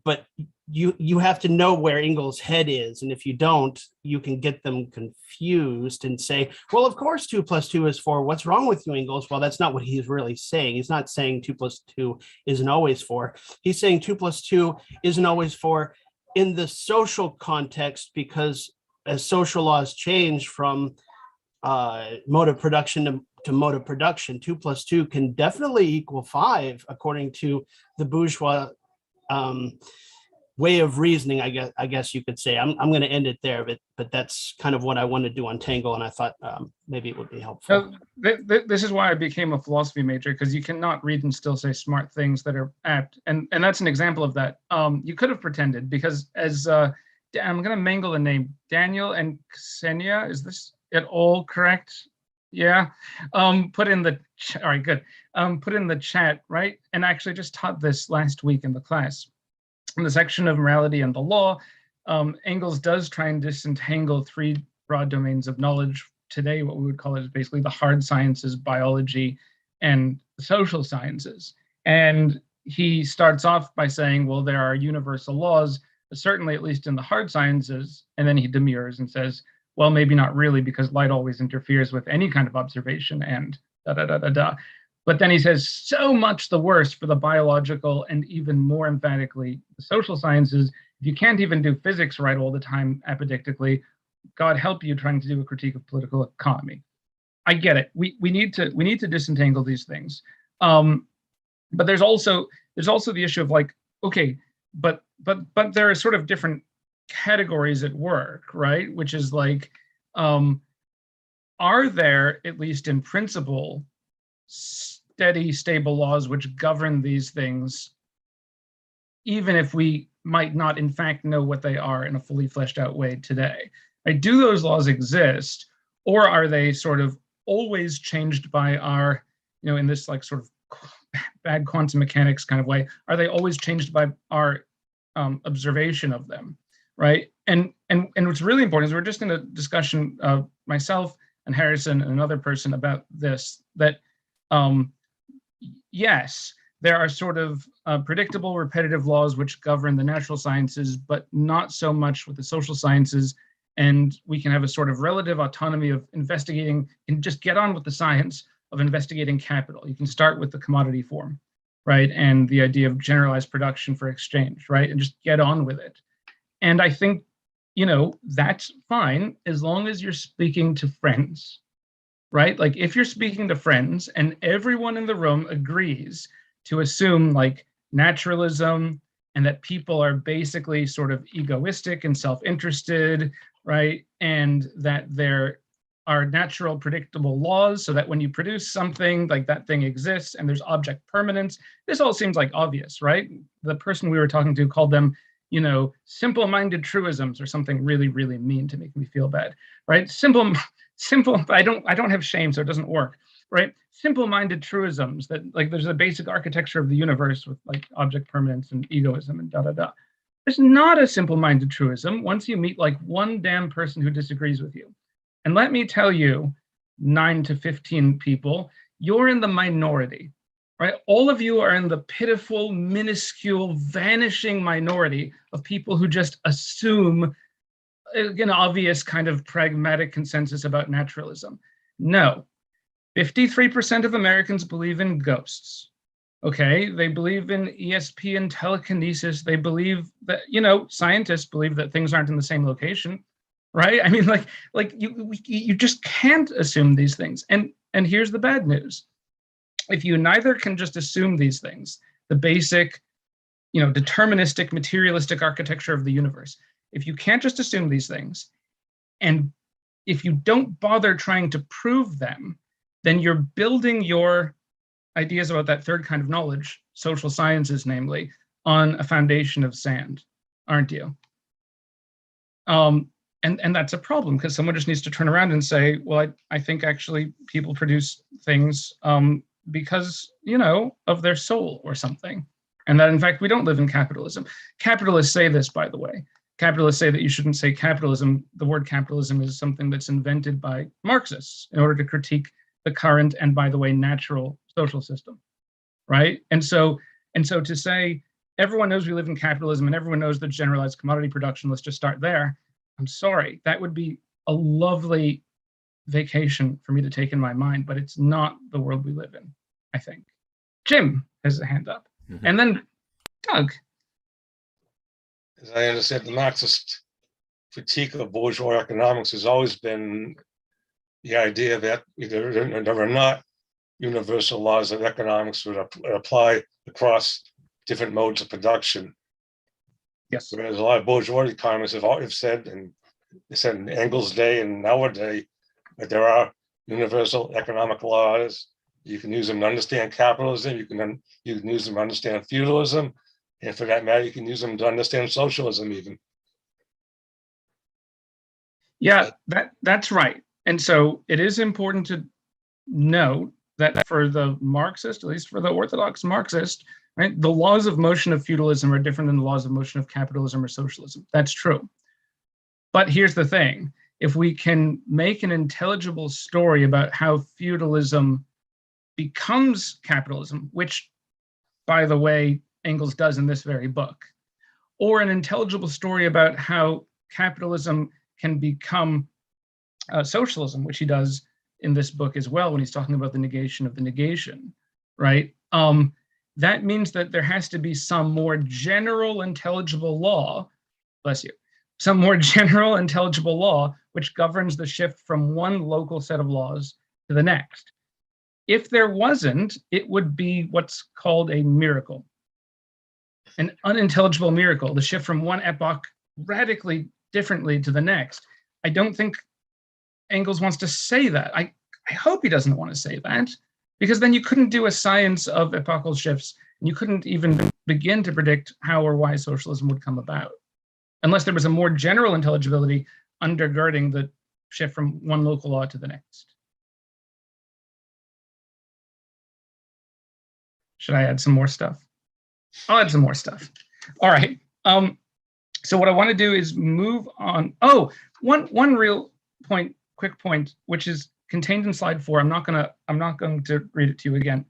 Speaker 6: But you have to know where Ingles' head is, and if you don't, you can get them confused and say, well, of course 2 + 2 is 4. What's wrong with you, Ingles? Well, that's not what he's really saying. He's not saying 2 + 2 isn't always 4. He's saying 2 + 2 isn't always 4 in the social context, because as social laws change from mode of production to mode of production, 2 + 2 can definitely equal 5, according to the bourgeois way of reasoning, I guess you could say. I'm going to end it there, but that's kind of what I want to do on Tangle, and I thought maybe it would be helpful.
Speaker 2: This is why I became a philosophy major, because you cannot read and still say smart things that are apt, and that's an example of that. You could have pretended, because as I'm going to mangle the name, Daniel and Ksenia, is this at all correct? Yeah. Put in the all right, good. Put in the chat, right? And actually just taught this last week in the class. In the section of morality and the law, Engels does try and disentangle 3 broad domains of knowledge. Today, what we would call it is basically the hard sciences, biology, and the social sciences. And he starts off by saying, well, there are universal laws, certainly at least in the hard sciences. And then he demurs and says, well, maybe not really, because light always interferes with any kind of observation and da-da-da-da-da. But then he says, so much the worse for the biological, and even more emphatically, the social sciences. If you can't even do physics right all the time apodictically, God help you trying to do a critique of political economy. I get it. We need to disentangle these things. But there's also the issue of like, okay, but there are sort of different categories at work, right? Which is like, are there, at least in principle, steady, stable laws which govern these things, even if we might not in fact know what they are in a fully fleshed out way today? Right? Do those laws exist, or are they sort of always changed by our, in this like sort of bad quantum mechanics kind of way, are they always changed by our observation of them, right? And what's really important is we're just in a discussion of myself and Harrison and another person about this, that yes, there are sort of predictable, repetitive laws which govern the natural sciences, but not so much with the social sciences. And we can have a sort of relative autonomy of investigating and just get on with the science of investigating capital. You can start with the commodity form, right? And the idea of generalized production for exchange, right? And just get on with it. And I think, that's fine as long as you're speaking to friends, right? Like if you're speaking to friends and everyone in the room agrees to assume like naturalism and that people are basically sort of egoistic and self-interested, right? And that there are natural predictable laws so that when you produce something, like that thing exists and there's object permanence. This all seems like obvious, right? The person we were talking to called them, simple-minded truisms or something really, really mean to make me feel bad, right? Simple, I don't have shame, so it doesn't work, right? Simple-minded truisms that like there's a basic architecture of the universe with like object permanence and egoism and da-da-da. There's not a simple-minded truism once you meet like one damn person who disagrees with you. And let me tell you, 9 to 15 people, you're in the minority, right? All of you are in the pitiful, minuscule, vanishing minority of people who just assume an obvious kind of pragmatic consensus about naturalism. No, 53% of Americans believe in ghosts. Okay, they believe in ESP and telekinesis. They believe that, scientists believe that things aren't in the same location, right? I mean, like you just can't assume these things. And here's the bad news. if you neither can just assume these things, the basic, deterministic, materialistic architecture of the universe, if you can't just assume these things, and if you don't bother trying to prove them, then you're building your ideas about that third kind of knowledge, social sciences namely, on a foundation of sand, aren't you? And that's a problem, because someone just needs to turn around and say, well, I think actually people produce things because, of their soul or something. And that, in fact, we don't live in capitalism. Capitalists say this, by the way. Capitalists say that you shouldn't say capitalism. The word capitalism is something that's invented by Marxists in order to critique the current and, by the way, natural social system, right? And so to say everyone knows we live in capitalism and everyone knows the generalized commodity production, let's just start there. I'm sorry, that would be a lovely vacation for me to take in my mind, but it's not the world we live in, I think. Jim has a hand up.
Speaker 1: Mm-hmm.
Speaker 2: And then Doug.
Speaker 7: As I understand, the Marxist critique of bourgeois economics has always been the idea that there are not universal laws of economics that apply across different modes of production.
Speaker 2: Yes.
Speaker 7: Whereas a lot of bourgeois economists have said, and they said in Ingles' day and our day, that there are universal economic laws. You can use them to understand capitalism. You can use them to understand feudalism, and for that matter, you can use them to understand socialism even.
Speaker 2: Yeah, that's right. And so it is important to note that for the Marxist, at least for the orthodox Marxist, right, the laws of motion of feudalism are different than the laws of motion of capitalism or socialism. That's true. But here's the thing. If we can make an intelligible story about how feudalism becomes capitalism, which, by the way, Engels does in this very book, or an intelligible story about how capitalism can become socialism, which he does in this book as well when he's talking about the negation of the negation, right? That means that there has to be some more general intelligible law, bless you, some more general intelligible law which governs the shift from one local set of laws to the next. If there wasn't, it would be what's called a miracle, an unintelligible miracle, the shift from one epoch radically differently to the next. I don't think Engels wants to say that. I hope he doesn't want to say that, because then you couldn't do a science of epochal shifts, and you couldn't even begin to predict how or why socialism would come about, unless there was a more general intelligibility undergirding the shift from one local law to the next. Should I add some more stuff? I'll add some more stuff. All right. So what I want to do is move on. Oh, one real point, quick point, which is contained in slide 4. I'm not going to read it to you again.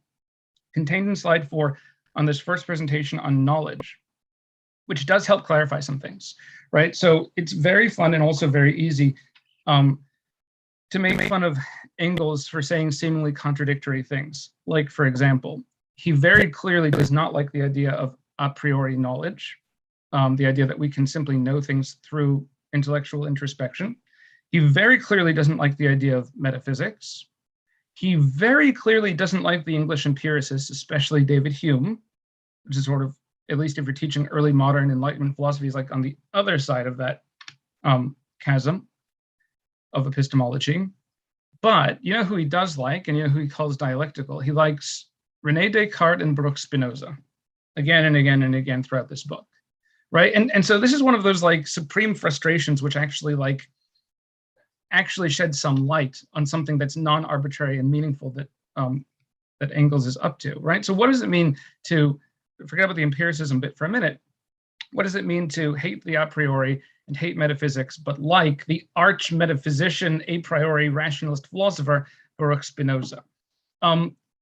Speaker 2: Contained in slide 4 on this first presentation on knowledge, which does help clarify some things, right? So it's very fun and also very easy to make fun of Engels for saying seemingly contradictory things. Like, for example, he very clearly does not like the idea of a priori knowledge, the idea that we can simply know things through intellectual introspection. He very clearly doesn't like the idea of metaphysics. He very clearly doesn't like the English empiricists, especially David Hume, which is sort of, at least if you're teaching early modern Enlightenment philosophy, is like on the other side of that chasm of epistemology. But you know who he does like, and you know who he calls dialectical? He likes René Descartes and Baruch Spinoza, again and again and again throughout this book, right? And so this is one of those like supreme frustrations which actually shed some light on something that's non-arbitrary and meaningful that that Engels is up to, right? So what does it mean to, forget about the empiricism bit for a minute, what does it mean to hate the a priori and hate metaphysics, but like the arch metaphysician, a priori rationalist philosopher, Baruch Spinoza?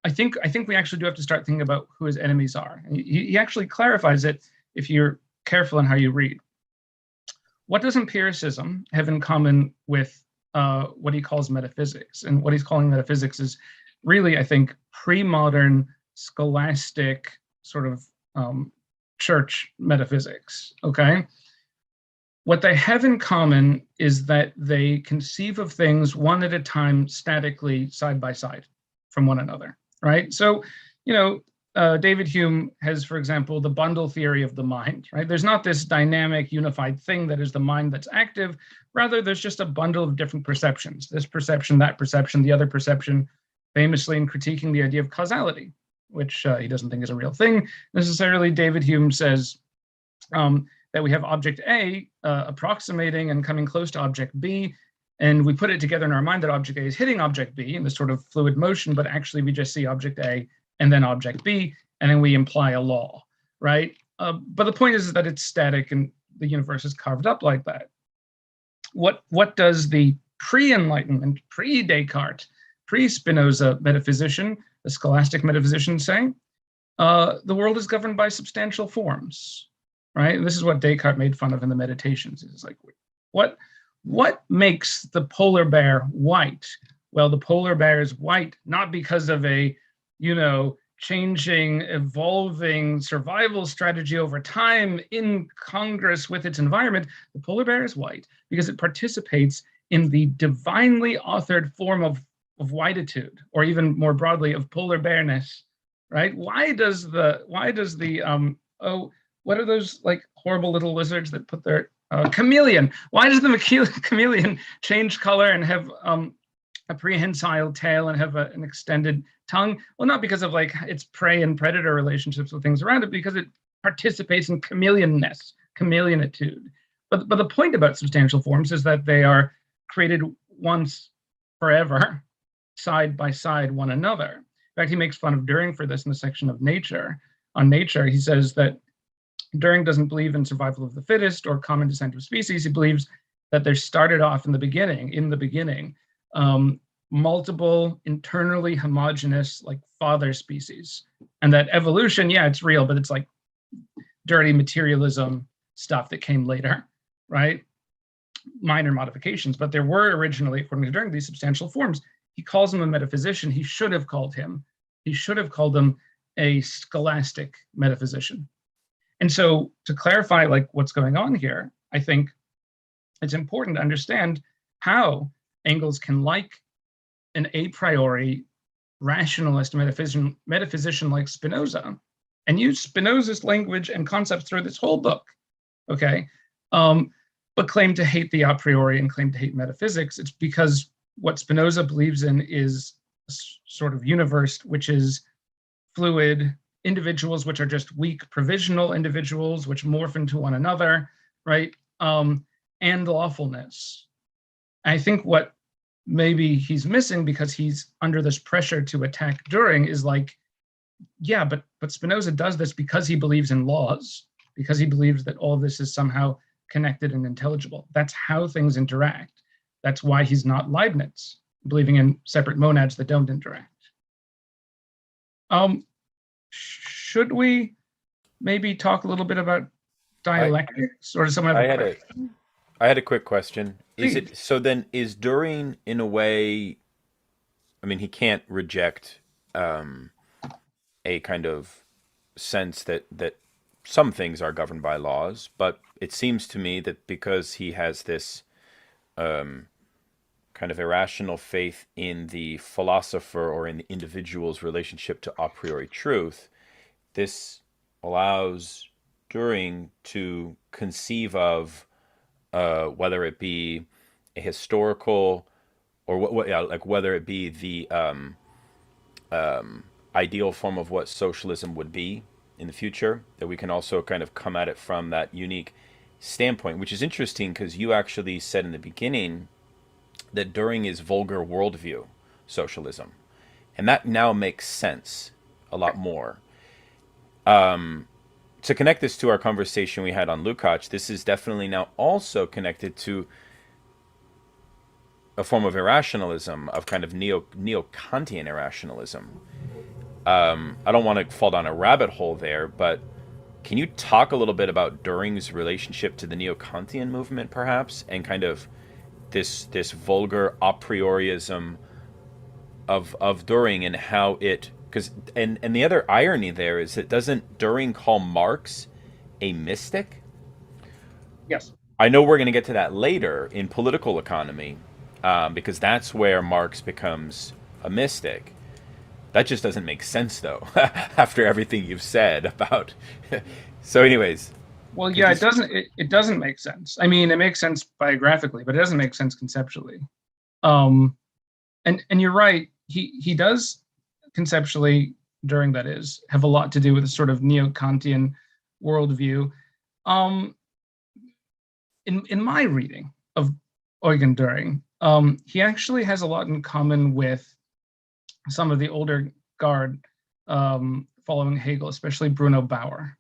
Speaker 2: I think we actually do have to start thinking about who his enemies are. And he actually clarifies it if you're careful in how you read. What does empiricism have in common with what he calls metaphysics? And what he's calling metaphysics is really, I think, pre-modern scholastic sort of church metaphysics, okay? What they have in common is that they conceive of things one at a time, statically, side by side from one another. right? So, David Hume has, for example, the bundle theory of the mind, right? There's not this dynamic, unified thing that is the mind that's active. Rather, there's just a bundle of different perceptions, this perception, that perception, the other perception, famously in critiquing the idea of causality, which he doesn't think is a real thing necessarily. David Hume says that we have object A approximating and coming close to object B, and we put it together in our mind that object A is hitting object B in this sort of fluid motion, but actually we just see object A and then object B, and then we imply a law, right? But the point is that it's static and the universe is carved up like that. What does the pre-Enlightenment, pre-Descartes, pre-Spinoza metaphysician, the scholastic metaphysician say? The world is governed by substantial forms, right? And this is what Descartes made fun of in the Meditations. It's like, what makes the polar bear white? Well, the polar bear is white not because of a changing, evolving survival strategy over time in Congress with its environment. The polar bear is white because it participates in the divinely authored form of whititude, or even more broadly, of polar bearness, right? Why does the what are those like horrible little lizards that put their chameleon? Why does the chameleon change color and have a prehensile tail and have an extended tongue? Well, not because of like its prey and predator relationships with things around it, because it participates in chameleonness, chameleonitude. But the point about substantial forms is that they are created once forever, side by side one another. In fact, he makes fun of Dühring for this in the section of nature. On nature, he says that Dühring doesn't believe in survival of the fittest or common descent of species. He believes that there started off in the beginning, multiple internally homogeneous like father species, and that evolution, yeah, it's real, but it's like dirty materialism stuff that came later, right? Minor modifications, but there were originally, according to Dühring, these substantial forms. He calls him a metaphysician. He should have called him a scholastic metaphysician. And so to clarify like what's going on here, I think it's important to understand how Engels can like an a priori rationalist metaphysician like Spinoza and use Spinoza's language and concepts through this whole book, okay? But claim to hate the a priori and claim to hate metaphysics. It's because what Spinoza believes in is a sort of universe which is fluid, individuals which are just weak provisional individuals which morph into one another, right? And lawfulness. I think what maybe he's missing because he's under this pressure to attack Dühring is like, yeah, but Spinoza does this because he believes in laws, because he believes that all of this is somehow connected and intelligible. That's how things interact. That's why he's not Leibniz, believing in separate monads that don't interact. Should we maybe talk a little bit about dialectics, or does someone have a question?
Speaker 1: I had a quick question.
Speaker 2: Please.
Speaker 1: Is Dühring in a way, I mean, he can't reject a kind of sense that some things are governed by laws, but it seems to me that because he has this kind of irrational faith in the philosopher or in the individual's relationship to a priori truth, this allows Dühring to conceive of whether it be a historical or whether it be the ideal form of what socialism would be in the future, that we can also kind of come at it from that unique standpoint, which is interesting because you actually said in the beginning that Dühring is vulgar worldview socialism. And that now makes sense a lot more. To connect this to our conversation we had on Lukács, this is definitely now also connected to a form of irrationalism, of kind of neo-Kantian irrationalism. I don't want to fall down a rabbit hole there, but can you talk a little bit about Dühring's relationship to the neo-Kantian movement, perhaps, and kind of this vulgar a priorism of Dühring and how it, because and the other irony there is that doesn't Dühring call Marx a mystic?
Speaker 2: Yes.
Speaker 1: I know we're going to get to that later in political economy, because that's where Marx becomes a mystic. That just doesn't make sense, though, after everything you've said about. So, anyways.
Speaker 2: Well, yeah, it doesn't. It doesn't make sense. I mean, it makes sense biographically, but it doesn't make sense conceptually. And you're right. He does conceptually, Dühring, that is, have a lot to do with a sort of neo-Kantian worldview. In my reading of Eugen Dühring, he actually has a lot in common with some of the older guard following Hegel, especially Bruno Bauer,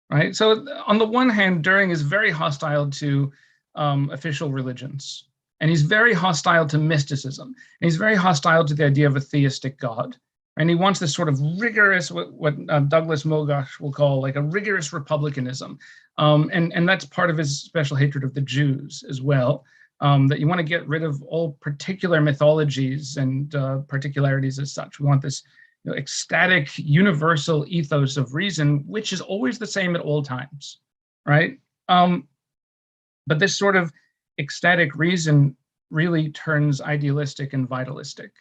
Speaker 2: right? So on the one hand, Dühring is very hostile to official religions, and he's very hostile to mysticism, and he's very hostile to the idea of a theistic God. And he wants this sort of rigorous, what Douglas Mogash will call like a rigorous republicanism. And that's part of his special hatred of the Jews as well, that you want to get rid of all particular mythologies and particularities as such. We want this ecstatic, universal ethos of reason, which is always the same at all times, right? But this sort of ecstatic reason really turns idealistic and vitalistic.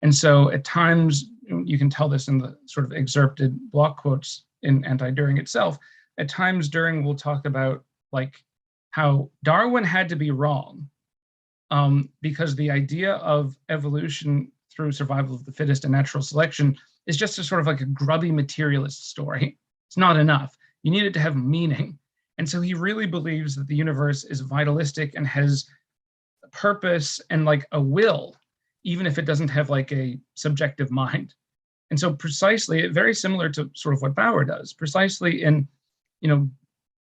Speaker 2: And so at times, you can tell this in the sort of excerpted block quotes in Anti-Dühring itself, at times Dühring will talk about like how Darwin had to be wrong because the idea of evolution through survival of the fittest and natural selection is just a sort of like a grubby materialist story. It's not enough. You need it to have meaning. And so he really believes that the universe is vitalistic and has a purpose and like a will, even if it doesn't have like a subjective mind. And so precisely, very similar to sort of what Bauer does, precisely in,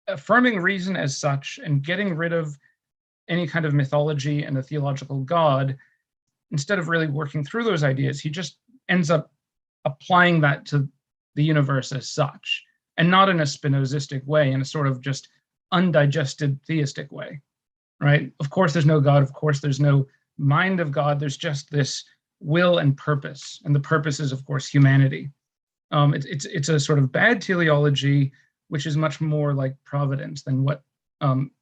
Speaker 2: affirming reason as such and getting rid of any kind of mythology and a theological God, instead of really working through those ideas, he just ends up applying that to the universe as such, and not in a Spinozistic way, in a sort of just undigested theistic way, right? Of course, there's no God. Of course, there's no mind of God. There's just this will and purpose, and the purpose is, of course, humanity. It's a sort of bad teleology, which is much more like providence than what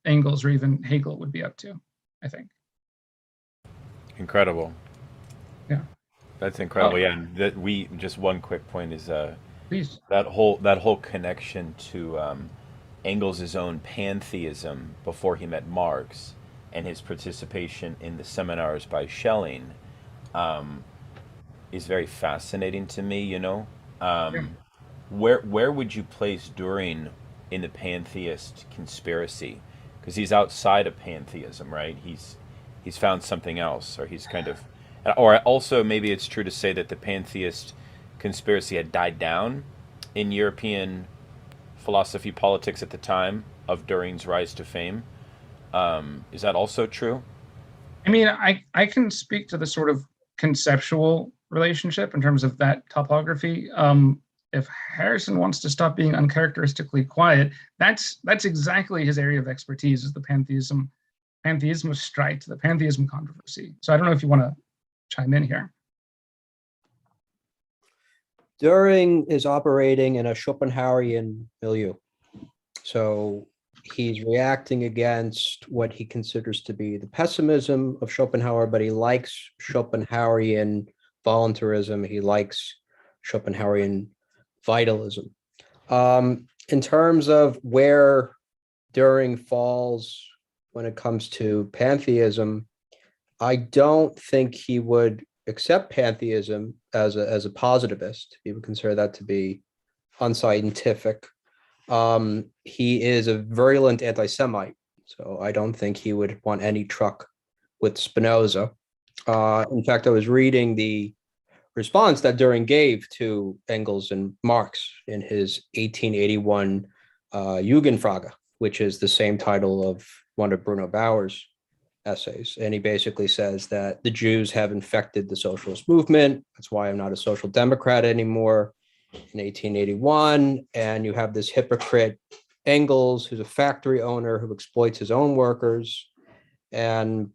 Speaker 2: Engels or even Hegel would be up to, I think.
Speaker 1: Incredible.
Speaker 2: Yeah,
Speaker 1: that's incredible. Yeah, and that just one quick point is
Speaker 2: please,
Speaker 1: that whole connection to Engels' own pantheism before he met Marx, and his participation in the seminars by Schelling is very fascinating to me,
Speaker 2: Yeah.
Speaker 1: Where would you place Dühring in the pantheist conspiracy? Because he's outside of pantheism, right? He's found something else, or he's kind of, or also maybe it's true to say that the pantheist conspiracy had died down in European philosophy politics at the time of Dühring's rise to fame. Is that also true?
Speaker 2: I mean, I can speak to the sort of conceptual relationship in terms of that topography. If Harrison wants to stop being uncharacteristically quiet, that's exactly his area of expertise, is the pantheism strike, the pantheism controversy. So I don't know if you want to chime in here.
Speaker 8: Dühring is operating in a Schopenhauerian milieu. So he's reacting against what he considers to be the pessimism of Schopenhauer, but he likes Schopenhauerian voluntarism. He likes Schopenhauerian vitalism. In terms of where Dühring falls when it comes to pantheism, I don't think he would accept pantheism as a positivist. He would consider that to be unscientific. He is a virulent anti-Semite, so I don't think he would want any truck with Spinoza. In fact, I was reading the response that Dühring gave to Engels and Marx in his 1881 Jugendfrage, which is the same title of one of Bruno Bauer's essays. And he basically says that the Jews have infected the socialist movement. That's why I'm not a social democrat anymore in 1881. And you have this hypocrite Engels, who's a factory owner who exploits his own workers. And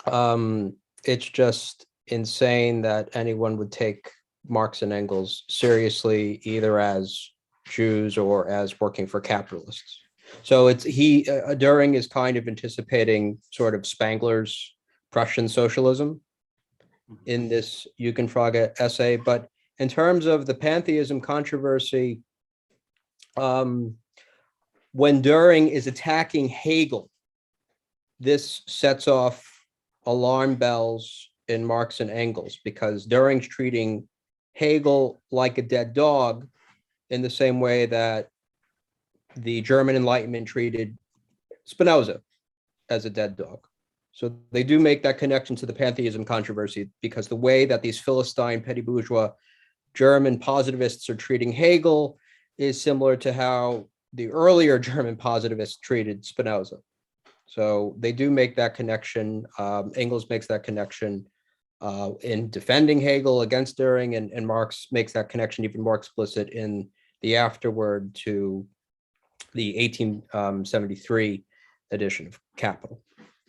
Speaker 8: it's just insane that anyone would take Marx and Engels seriously, either as Jews or as working for capitalists. So Dühring is kind of anticipating sort of Spangler's Prussian socialism in this Jugendfrage essay, but In terms of the pantheism controversy, when Dühring is attacking Hegel, this sets off alarm bells in Marx and Engels, because Dühring's treating Hegel like a dead dog in the same way that the German Enlightenment treated Spinoza as a dead dog. So they do make that connection to the pantheism controversy, because the way that these Philistine petty bourgeois German positivists are treating Hegel is similar to how the earlier German positivists treated Spinoza. So they do make that connection. Engels makes that connection in defending Hegel against Dühring, and Marx makes that connection even more explicit in the afterword to the 1873 edition of Capital.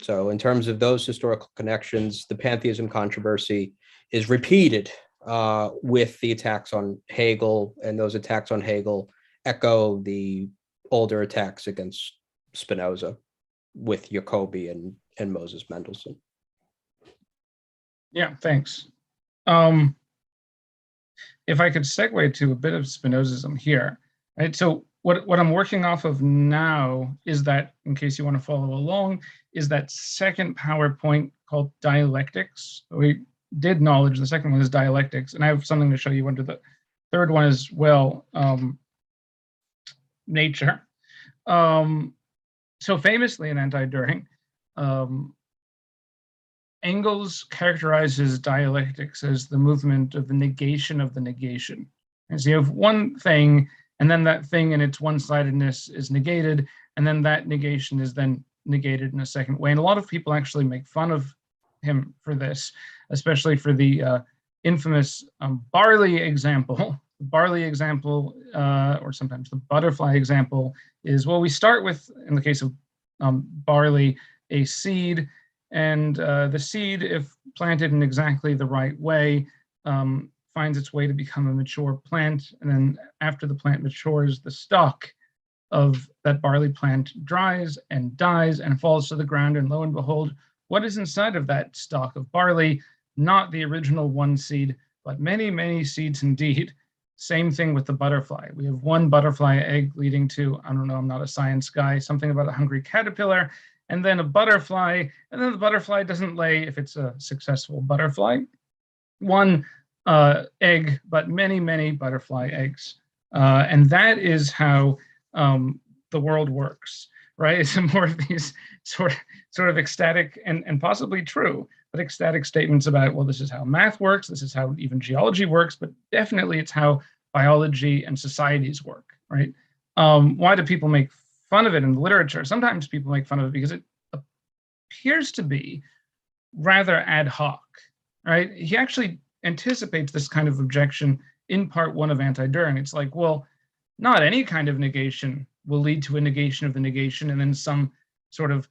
Speaker 8: So in terms of those historical connections, the pantheism controversy is repeated with the attacks on Hegel, and those attacks on Hegel echo the older attacks against Spinoza with Jacobi and Moses Mendelssohn.
Speaker 2: Yeah, thanks. If I could segue to a bit of Spinozism here, right? So what I'm working off of now is that, in case you want to follow along, is that second PowerPoint called dialectics. We did knowledge, the second one is dialectics, and I have something to show you under the third one as well, nature. So famously in Anti-Duhring, Engels characterizes dialectics as the movement of the negation of the negation. And so you have one thing, and then that thing in its one-sidedness is negated, and then that negation is then negated in a second way. And a lot of people actually make fun of him for this, especially for the infamous barley example. The barley example, or sometimes the butterfly example, is, well, we start with, in the case of barley, a seed, and the seed, if planted in exactly the right way, finds its way to become a mature plant. And then after the plant matures, the stalk of that barley plant dries and dies and falls to the ground. And lo and behold, what is inside of that stalk of barley? Not the original one seed, but many, many seeds indeed. Same thing with the butterfly. We have one butterfly egg leading to, I don't know, I'm not a science guy, something about a hungry caterpillar, and then a butterfly, and then the butterfly doesn't lay, if it's a successful butterfly, one egg, but many, many butterfly eggs. And that is how the world works, right? It's more of these sort of ecstatic and possibly true, but ecstatic statements about, well, this is how math works, this is how even geology works, but definitely it's how biology and societies work, right? Why do people make fun of it in the literature? Sometimes people make fun of it because it appears to be rather ad hoc, right? He actually anticipates this kind of objection in part one of Anti-Duhring. It's like, well, not any kind of negation will lead to a negation of the negation and then some sort of,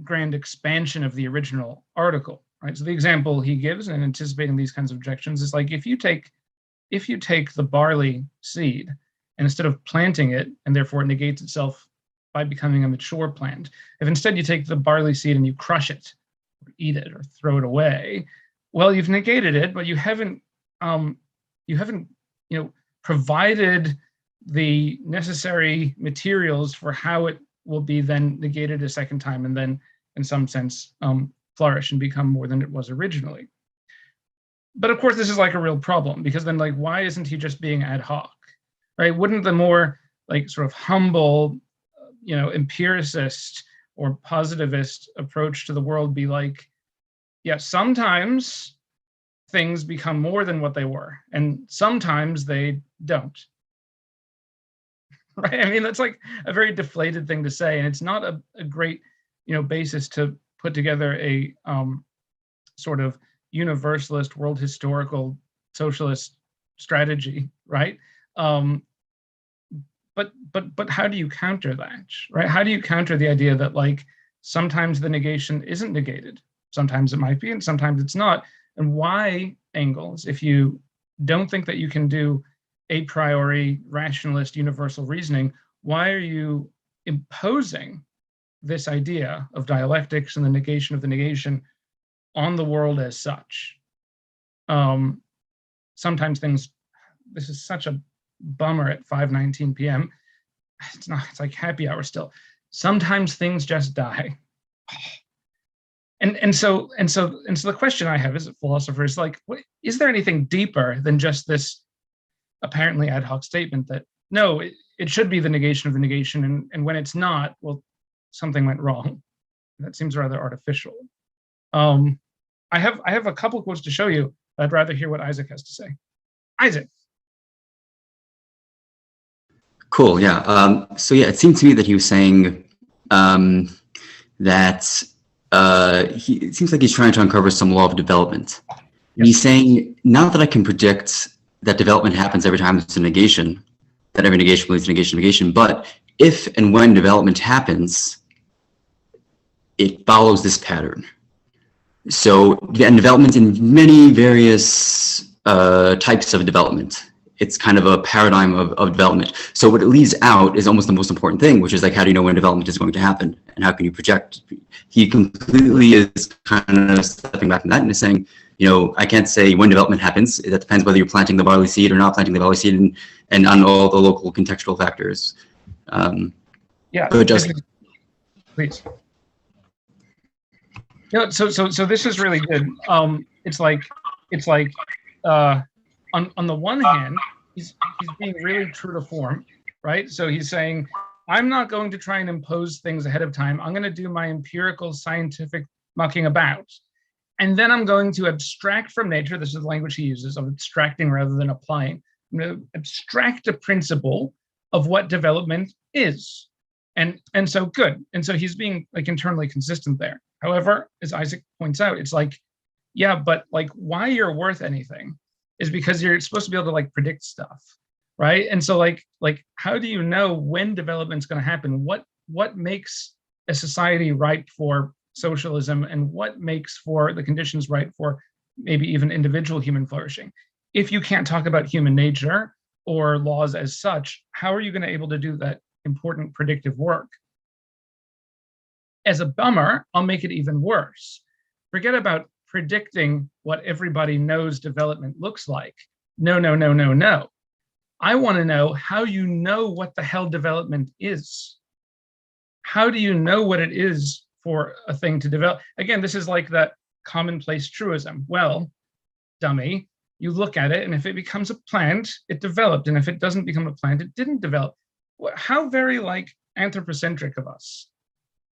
Speaker 2: grand expansion of the original article, right? So the example he gives in anticipating these kinds of objections is like, if you take the barley seed and instead of planting it, and therefore it negates itself by becoming a mature plant, if instead you take the barley seed and you crush it, or eat it, or throw it away, well, you've negated it, but you haven't provided the necessary materials for how it will be then negated a second time and then, in some sense, flourish and become more than it was originally. But of course, this is like a real problem, because then, like, why isn't he just being ad hoc, right? Wouldn't the more like sort of humble, empiricist or positivist approach to the world be like, yeah, sometimes things become more than what they were, and sometimes they don't. Right? I mean, that's like a very deflated thing to say, and it's not a great, basis to put together a sort of universalist, world historical, socialist strategy, right? But how do you counter that, right? How do you counter the idea that, like, sometimes the negation isn't negated, sometimes it might be, and sometimes it's not? And why, Engels, if you don't think that you can do a priori rationalist universal reasoning, why are you imposing this idea of dialectics and the negation of the negation on the world as such? sometimes things, this is such a bummer at 5:19 p.m. It's not, it's like happy hour still. Sometimes things just die. And so the question I have as a philosopher is like, is there anything deeper than just this apparently ad hoc statement that no, it should be the negation of the negation, and when it's not, well, something went wrong. That seems rather artificial. I have a couple quotes to show you. I'd rather hear what Isaac has to say. Isaac.
Speaker 3: Cool. Yeah. So yeah, it seemed to me that he was saying that it seems like he's trying to uncover some law of development. Yes. He's saying, not that I can predict that development happens every time it's a negation, that every negation leads to negation, but if and when development happens, it follows this pattern. So, and development in many various types of development. It's kind of a paradigm of development. So what it leaves out is almost the most important thing, which is like, how do you know when development is going to happen? And how can you project? He completely is kind of stepping back from that and is saying, you know, I can't say when development happens. That depends whether you're planting the barley seed or not planting the barley seed, and on all the local contextual factors.
Speaker 2: Yeah,
Speaker 3: but just
Speaker 2: please. You know, so this is really good. It's like on the one hand, he's being really true to form, right? So he's saying, I'm not going to try and impose things ahead of time. I'm going to do my empirical scientific mucking about. And then I'm going to abstract from nature. This is the language he uses, of abstracting rather than applying. I'm going to abstract a principle of what development is. And so good. And so he's being like internally consistent there. However, as Isaac points out, it's like, yeah, but like why you're worth anything is because you're supposed to be able to like predict stuff, right? And so like how do you know when development's going to happen? What makes a society ripe for socialism, and what makes for the conditions right for maybe even individual human flourishing? If you can't talk about human nature or laws as such, how are you going to be able to do that important predictive work? As a bummer, I'll make it even worse. Forget about predicting what everybody knows development looks like. No. I want to know how you know what the hell development is. How do you know what it is for a thing to develop? Again, this is like that commonplace truism. Well, dummy, you look at it, and if it becomes a plant, it developed, and if it doesn't become a plant, it didn't develop. How very like anthropocentric of us,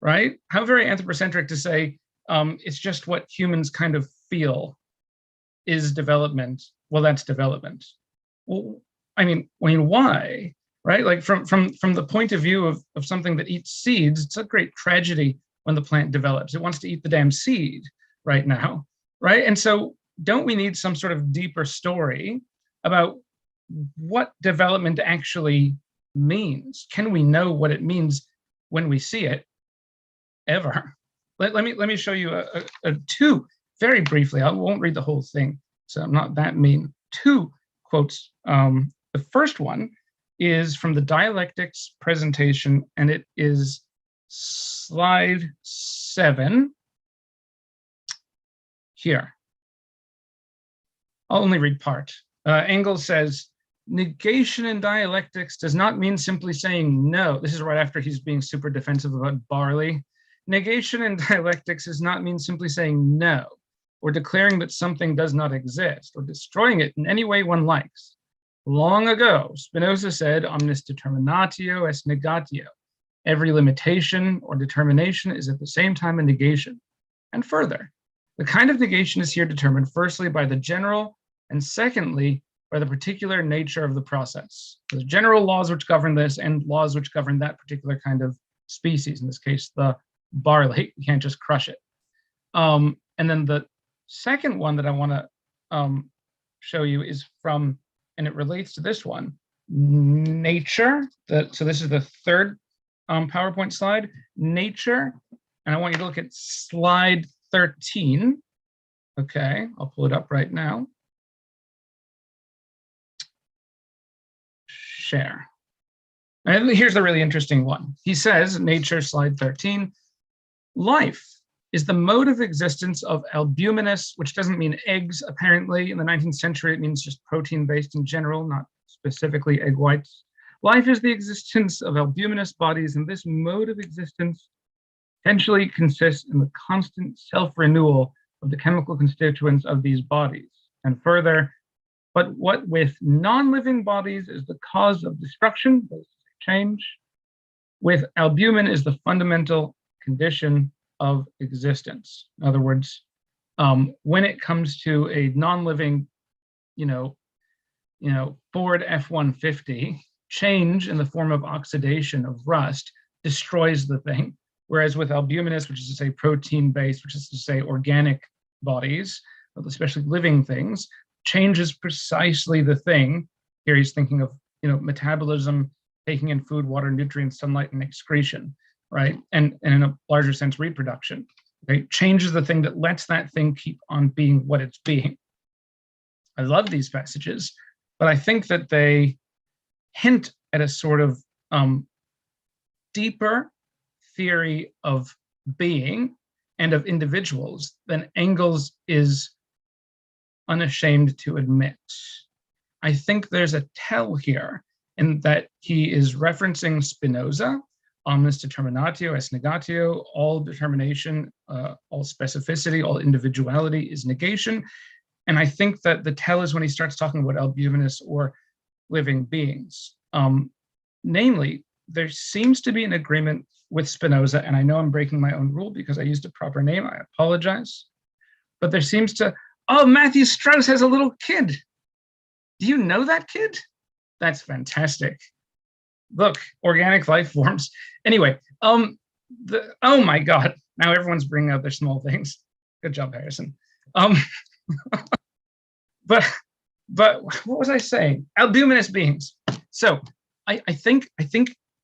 Speaker 2: right? How very anthropocentric to say it's just what humans kind of feel is development. Well, that's development. Well, I mean, why? Right? Like from the point of view of something that eats seeds, it's a great tragedy when the plant develops. It wants to eat the damn seed right now, right? And so don't we need some sort of deeper story about what development actually means? Can we know what it means when we see it ever? Let me show you a two, very briefly. I won't read the whole thing, so I'm not that mean. Two quotes. The first one is from the dialectics presentation, and it is slide 7 here. I'll only read part. Ingles says, negation in dialectics does not mean simply saying no. This is right after he's being super defensive about barley. Negation in dialectics does not mean simply saying no, or declaring that something does not exist, or destroying it in any way one likes. Long ago, Spinoza said, omnis determinatio est negatio. Every limitation or determination is at the same time a negation. And further, the kind of negation is here determined firstly by the general, and secondly, by the particular nature of the process. There's general laws which govern this, and laws which govern that particular kind of species, in this case, the barley. You can't just crush it. And then the second one that I want to show you is from, and it relates to this one, nature. So this is the third PowerPoint slide, nature. And I want you to look at slide 13. Okay, I'll pull it up right now. Share. And here's the really interesting one. He says, nature, slide 13, life is the mode of existence of albuminous, which doesn't mean eggs, apparently. In the 19th century, it means just protein-based in general, not specifically egg whites. Life is the existence of albuminous bodies, and this mode of existence essentially consists in the constant self-renewal of the chemical constituents of these bodies. And further, but what with non-living bodies is the cause of destruction, change, with albumin is the fundamental condition of existence. In other words, when it comes to a non-living, Ford F-150, change in the form of oxidation of rust destroys the thing. Whereas with albuminous, which is to say protein-based, which is to say organic bodies, especially living things, change is precisely the thing. Here he's thinking of, metabolism, taking in food, water, nutrients, sunlight, and excretion, right? And in a larger sense, reproduction. Okay? Change is the thing that lets that thing keep on being what it's being. I love these passages, but I think that they hint at a sort of deeper theory of being and of individuals than Engels is unashamed to admit. I think there's a tell here in that he is referencing Spinoza, omnis determinatio est negatio, all determination, all specificity, all individuality is negation. And I think that the tell is when he starts talking about albuminous or living beings. Namely, there seems to be an agreement with Spinoza, and I know I'm breaking my own rule because I used a proper name, I apologize. But there seems to, oh, Matthew Strauss has a little kid. Do you know that kid? That's fantastic. Look, organic life forms. Anyway, oh my God, now everyone's bringing out their small things. Good job, Harrison. But what was I saying? Albuminous beings. So I think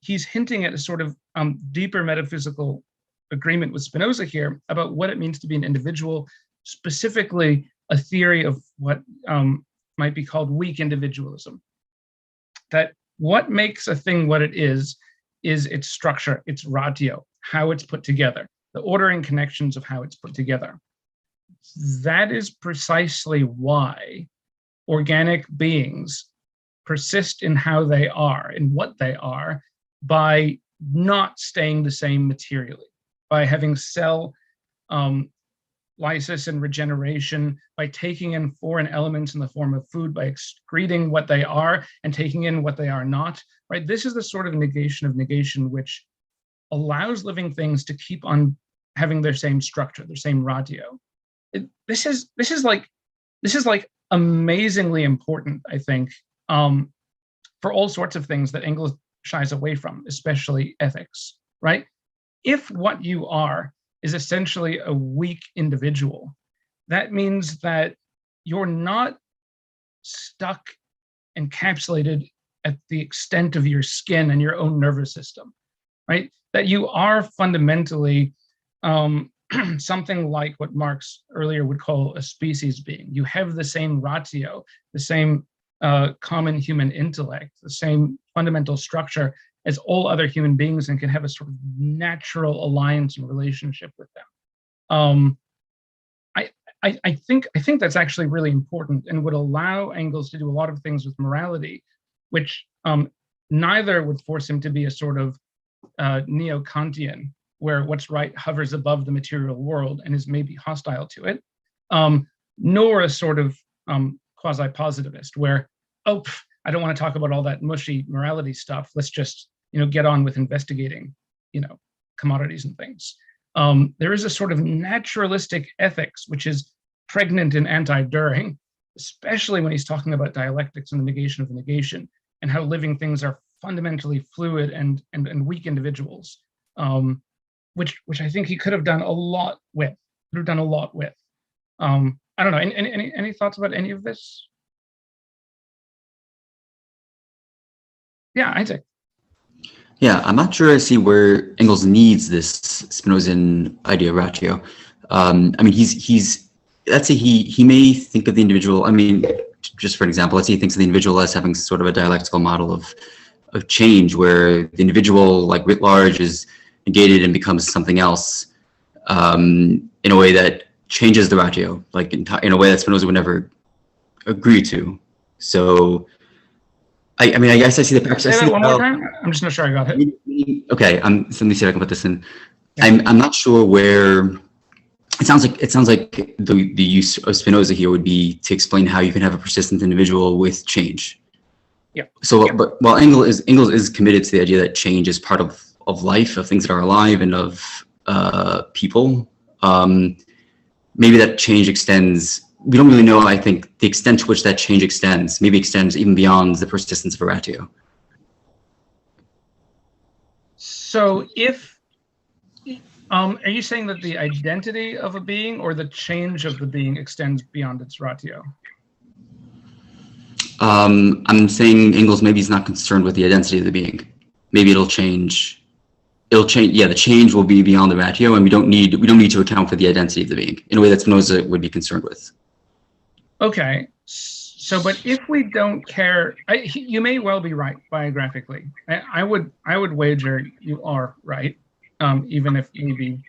Speaker 2: he's hinting at a sort of deeper metaphysical agreement with Spinoza here about what it means to be an individual, specifically a theory of what might be called weak individualism. That what makes a thing what it is its structure, its ratio, how it's put together, the ordering connections of how it's put together. That is precisely why organic beings persist in how they are, in what they are, by not staying the same materially, by having cell lysis and regeneration, by taking in foreign elements in the form of food, by excreting what they are and taking in what they are not, right? This is the sort of negation which allows living things to keep on having their same structure, their same ratio. This is like amazingly important, I think, for all sorts of things that Engels shies away from, especially ethics, right? If what you are is essentially a weak individual, that means that you're not stuck, encapsulated at the extent of your skin and your own nervous system, right? That you are fundamentally something like what Marx earlier would call a species being. You have the same ratio, the same common human intellect, the same fundamental structure as all other human beings, and can have a sort of natural alliance and relationship with them. I think that's actually really important and would allow Engels to do a lot of things with morality, which neither would force him to be a sort of neo-Kantian, where what's right hovers above the material world and is maybe hostile to it, nor a sort of quasi-positivist, where, I don't want to talk about all that mushy morality stuff. Let's just, get on with investigating, commodities and things. There is a sort of naturalistic ethics, which is pregnant in Anti-Duhring, especially when he's talking about dialectics and the negation of the negation, and how living things are fundamentally fluid and weak individuals, which I think he could have done a lot with. I don't know. Any thoughts about any of this? Yeah, Isaac.
Speaker 3: Yeah, I'm not sure I see where Engels needs this Spinozan idea ratio. Let's say he may think of the individual, just for an example, let's say he thinks of the individual as having sort of a dialectical model of change, where the individual, like writ large, is negated and becomes something else. in a way that changes the ratio, like in a way that Spinoza would never agree to. So, I mean, I guess I see the.
Speaker 2: Say that one more time. I'm just not sure I got it.
Speaker 3: Okay, so let me see if I can put this in.
Speaker 2: Yeah.
Speaker 3: I'm not sure where. It sounds like the use of Spinoza here would be to explain how you can have a persistent individual with change.
Speaker 2: Yeah.
Speaker 3: So, but while Ingles is committed to the idea that change is part of life, of things that are alive, and of people, maybe that change extends. We don't really know, I think, the extent to which that change extends. Maybe extends even beyond the persistence of a ratio.
Speaker 2: So if, are you saying that the identity of a being or the change of the being extends beyond its ratio?
Speaker 3: I'm saying Ingles maybe is not concerned with the identity of the being. Maybe it'll change. Yeah, the change will be beyond the ratio, and we don't need to account for the identity of the being in a way that Spinoza would be concerned with.
Speaker 2: Okay, so but if we don't care, you may well be right biographically. I would wager you are right, even if maybe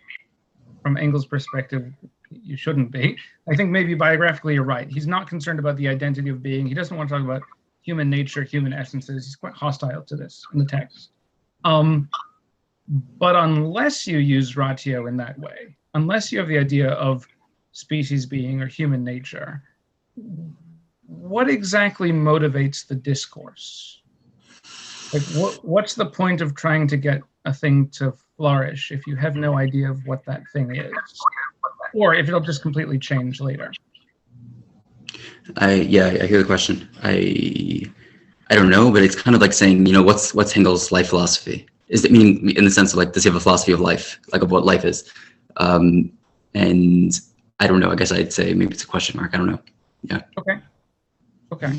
Speaker 2: from Engels' perspective you shouldn't be. I think maybe biographically you're right. He's not concerned about the identity of being. He doesn't want to talk about human nature, human essences. He's quite hostile to this in the text. But unless you use ratio in that way, unless you have the idea of species being or human nature, what exactly motivates the discourse? Like, what's the point of trying to get a thing to flourish if you have no idea of what that thing is, or if it'll just completely change later?
Speaker 3: I hear the question. I don't know, but it's kind of like saying, what's Hegel's life philosophy? Is it mean in the sense of like, does he have a philosophy of life, like of what life is? And I don't know. I guess I'd say maybe it's a question mark. I don't know. Yeah.
Speaker 2: Okay.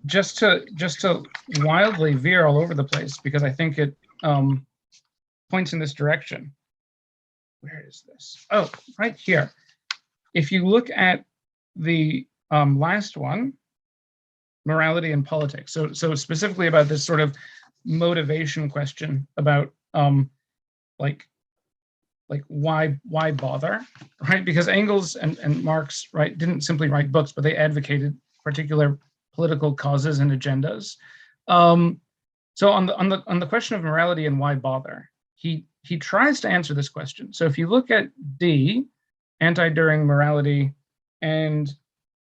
Speaker 2: Just to wildly veer all over the place, because I think it points in this direction. Where is this? Oh, right here. If you look at the last one, morality and politics. So specifically about this sort of motivation question about like why bother, right? Because Engels and Marx, right, didn't simply write books, but they advocated particular political causes and agendas. So on the question of morality and why bother, he tries to answer this question. So if you look at D, Anti-Duhring morality, and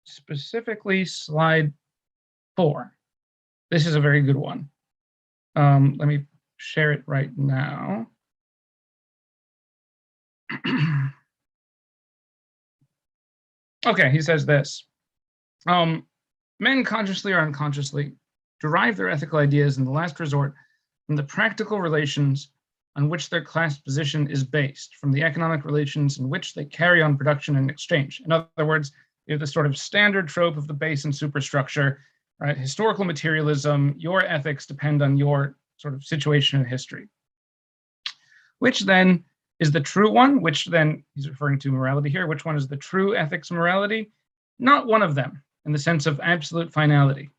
Speaker 2: specifically slide 4, this is a very good one. Let me share it right now. Okay, he says this. Men consciously or unconsciously derive their ethical ideas in the last resort from the practical relations on which their class position is based, from the economic relations in which they carry on production and exchange. In other words, you have the sort of standard trope of the base and superstructure, right? Historical materialism, your ethics depend on your sort of situation in history. Which then is the true one, which then he's referring to morality here. Which one is the true ethics morality? Not one of them in the sense of absolute finality,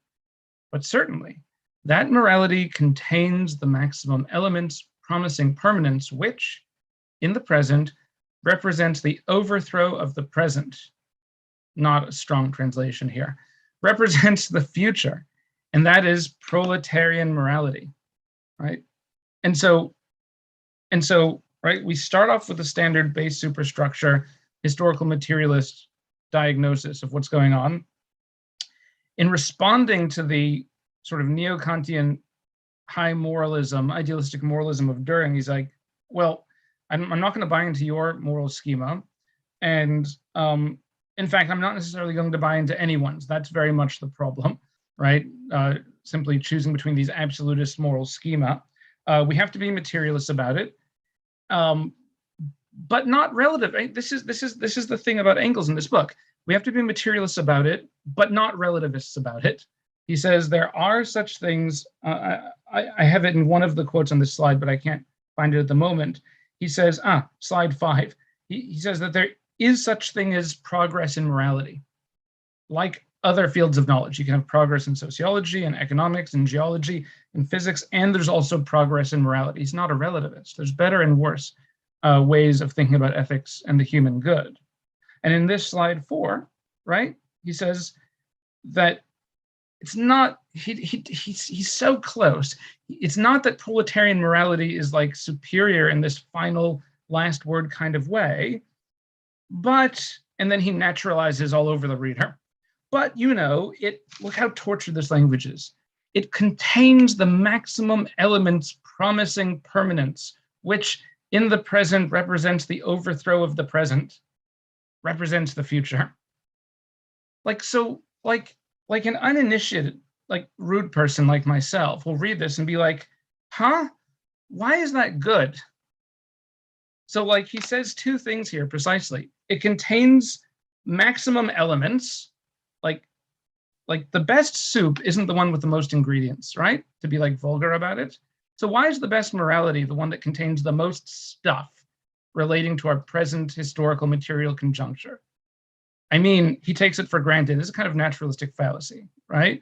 Speaker 2: but certainly that morality contains the maximum elements promising permanence, which in the present represents the overthrow of the present. Not a strong translation here. Represents the future, and that is proletarian morality, right? And so, right, we start off with the standard base superstructure, historical materialist diagnosis of what's going on. In responding to the sort of neo-Kantian high moralism, idealistic moralism of Dühring, he's like, well, I'm not going to buy into your moral schema. And in fact, I'm not necessarily going to buy into anyone's. That's very much the problem, right? Simply choosing between these absolutist moral schema. We have to be materialists about it. But not relative. Right? This is the thing about Engels in this book. We have to be materialists about it, but not relativists about it. He says there are such things. I have it in one of the quotes on this slide, but I can't find it at the moment. He says, slide 5. He says that there is such thing as progress in morality, like other fields of knowledge. You can have progress in sociology and economics and geology and physics, and there's also progress in morality. He's not a relativist. There's better and worse ways of thinking about ethics and the human good. And in this slide 4, right, he says that it's not, he's so close. It's not that proletarian morality is like superior in this final last word kind of way, but, and then he naturalizes all over the reader. But you know, look how tortured this language is. It contains the maximum elements promising permanence, which in the present represents the overthrow of the present, represents the future. Like, so, like an uninitiated, like rude person like myself will read this and be like, huh? Why is that good? So like he says 2 things here precisely. It contains maximum elements, like the best soup isn't the one with the most ingredients, right? To be like vulgar about it. So why is the best morality the one that contains the most stuff relating to our present historical material conjuncture? I mean, he takes it for granted. It's a kind of naturalistic fallacy, right?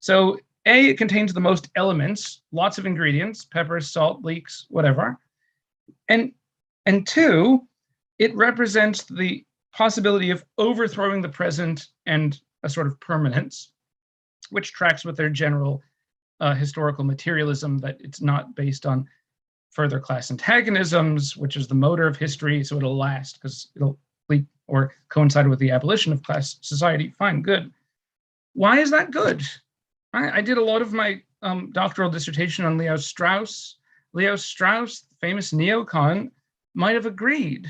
Speaker 2: So A, it contains the most elements, lots of ingredients, pepper, salt, leeks, whatever. And 2, it represents the possibility of overthrowing the present and a sort of permanence, which tracks with their general historical materialism, that it's not based on further class antagonisms, which is the motor of history, so it'll last because it'll leap or coincide with the abolition of class society. Fine, good. Why is that good? I did a lot of my doctoral dissertation on Leo Strauss. Leo Strauss, famous neocon, might have agreed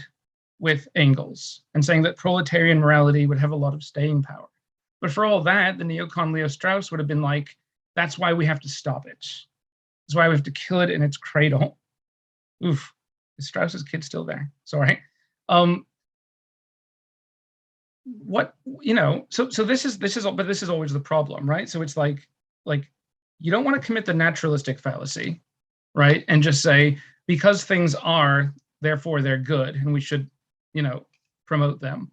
Speaker 2: with Engels and saying that proletarian morality would have a lot of staying power. But for all that, the neocon Leo Strauss would have been like, that's why we have to stop it. That's why we have to kill it in its cradle. Oof, is Strauss's kid still there? Sorry. What, you know, so this is always the problem, right? So it's like you don't want to commit the naturalistic fallacy, right? And just say, because things are, therefore they're good, and we should, you know, promote them.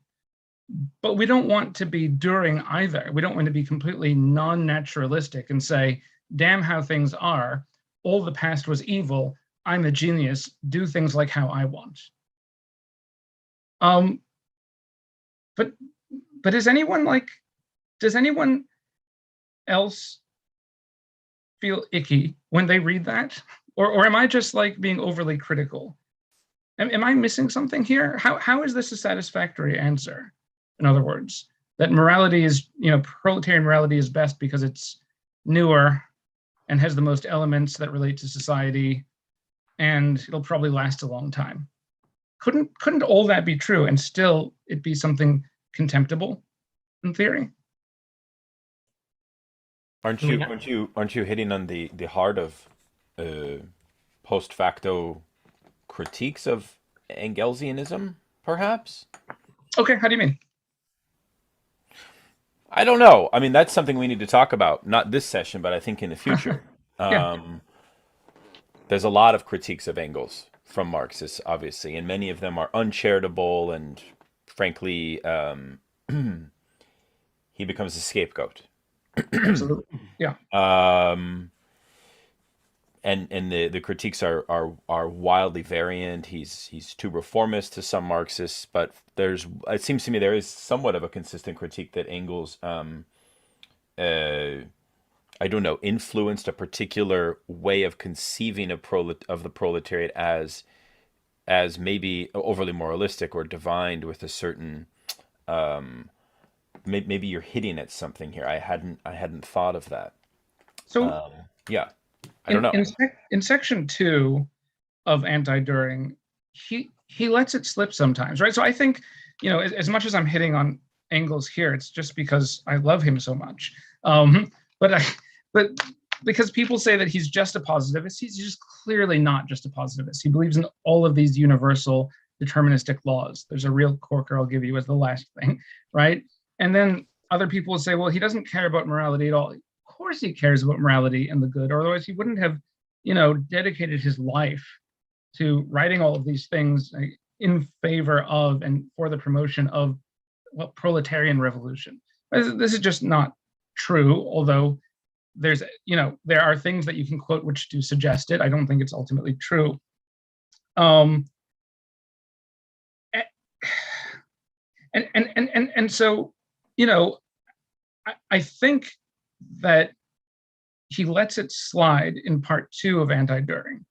Speaker 2: But we don't want to be Dühring either. We don't want to be completely non-naturalistic and say, damn how things are, all the past was evil, I'm a genius, do things like how I want. But does anyone else feel icky when they read that? Or am I just like being overly critical? Am I missing something here? How is this a satisfactory answer? In other words, that morality is, you know, proletarian morality is best because it's newer and has the most elements that relate to society, and it'll probably last a long time. Couldn't all that be true and still it be something contemptible in theory?
Speaker 1: Aren't you hitting on the heart of post facto critiques of Engelsianism, perhaps?
Speaker 2: Okay, how do you mean?
Speaker 1: I don't know. I mean, that's something we need to talk about, not this session, but I think in the future.
Speaker 2: Yeah.
Speaker 1: There's a lot of critiques of Engels from Marxists, obviously, and many of them are uncharitable, and frankly, he becomes a scapegoat.
Speaker 2: Absolutely. Yeah.
Speaker 1: And the critiques are wildly variant. He's too reformist to some Marxists, but it seems to me there is somewhat of a consistent critique that Engels, I don't know, influenced a particular way of conceiving of the proletariat as maybe overly moralistic or divined with a certain. Maybe you're hitting at something here. I hadn't thought of that.
Speaker 2: So
Speaker 1: yeah. I don't know.
Speaker 2: In section 2 of Anti-Duhring, he lets it slip sometimes, right? So I think, you know, as much as I'm hitting on Engels here, it's just because I love him so much. But because people say that he's just a positivist, he's just clearly not just a positivist. He believes in all of these universal deterministic laws. There's a real corker I'll give you as the last thing, right? And then other people will say, well, he doesn't care about morality at all. Of course he cares about morality and the good, or otherwise he wouldn't have, you know, dedicated his life to writing all of these things in favor of and for the promotion of proletarian revolution. This is just not true, although there's, there are things that you can quote which do suggest it. I don't think it's ultimately true. And so, I think that he lets it slide in part 2 of Anti-Duhring,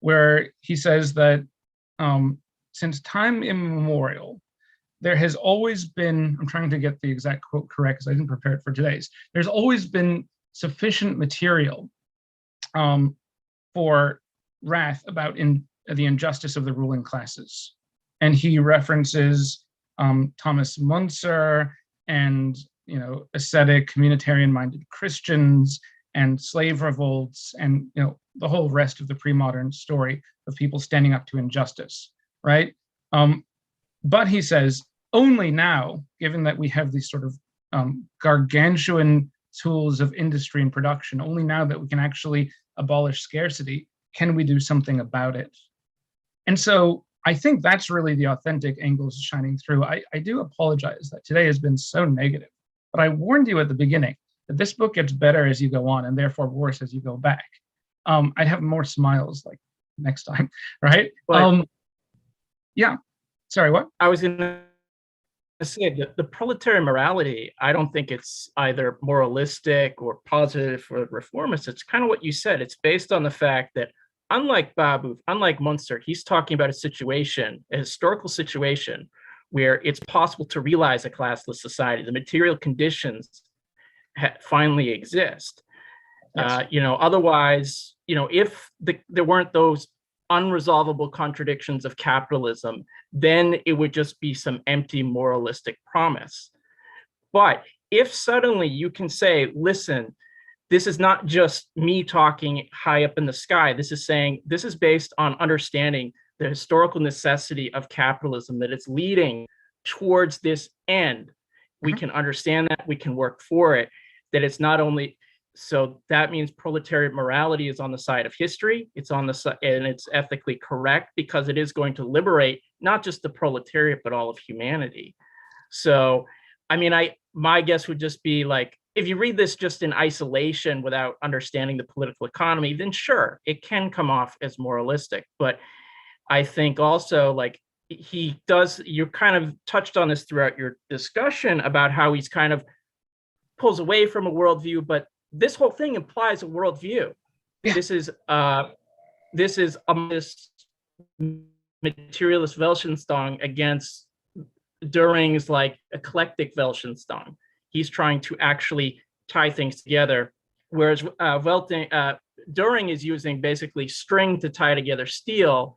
Speaker 2: where he says that since time immemorial, there has always been, I'm trying to get the exact quote correct because I didn't prepare it for today's, there's always been sufficient material for wrath about the injustice of the ruling classes. And he references Thomas Munzer and ascetic, communitarian-minded Christians and slave revolts and the whole rest of the pre-modern story of people standing up to injustice, right? But he says, only now, given that we have these sort of gargantuan tools of industry and production, only now that we can actually abolish scarcity, can we do something about it? And so I think that's really the authentic Engels shining through. I do apologize that today has been so negative, but I warned you at the beginning that this book gets better as you go on and therefore worse as you go back. I'd have more smiles like next time, right? Yeah. Sorry, what?
Speaker 5: I was going to say that the proletarian morality, I don't think it's either moralistic or positive or reformist. It's kind of what you said. It's based on the fact that unlike Babu, unlike Munzer, he's talking about a situation, a historical situation, where it's possible to realize a classless society. The material conditions finally exist.
Speaker 2: Yes.
Speaker 5: Otherwise, if there weren't those unresolvable contradictions of capitalism, then it would just be some empty moralistic promise. But if suddenly you can say, listen, this is not just me talking high up in the sky. This is based on understanding the historical necessity of capitalism, that it's leading towards this end. We can understand that, we can work for it, that it's not only, so that means proletariat morality is on the side of history, it's on the side, and it's ethically correct because it is going to liberate not just the proletariat, but all of humanity. So, I mean, my guess would just be like, if you read this just in isolation without understanding the political economy, then sure, it can come off as moralistic. But I think also, like, you kind of touched on this throughout your discussion about how he's kind of pulls away from a worldview, but this whole thing implies a worldview. Yeah. This is this materialist Weltanschauung against Dühring's like eclectic Weltanschauung. He's trying to actually tie things together, whereas Dühring is using basically string to tie together steel.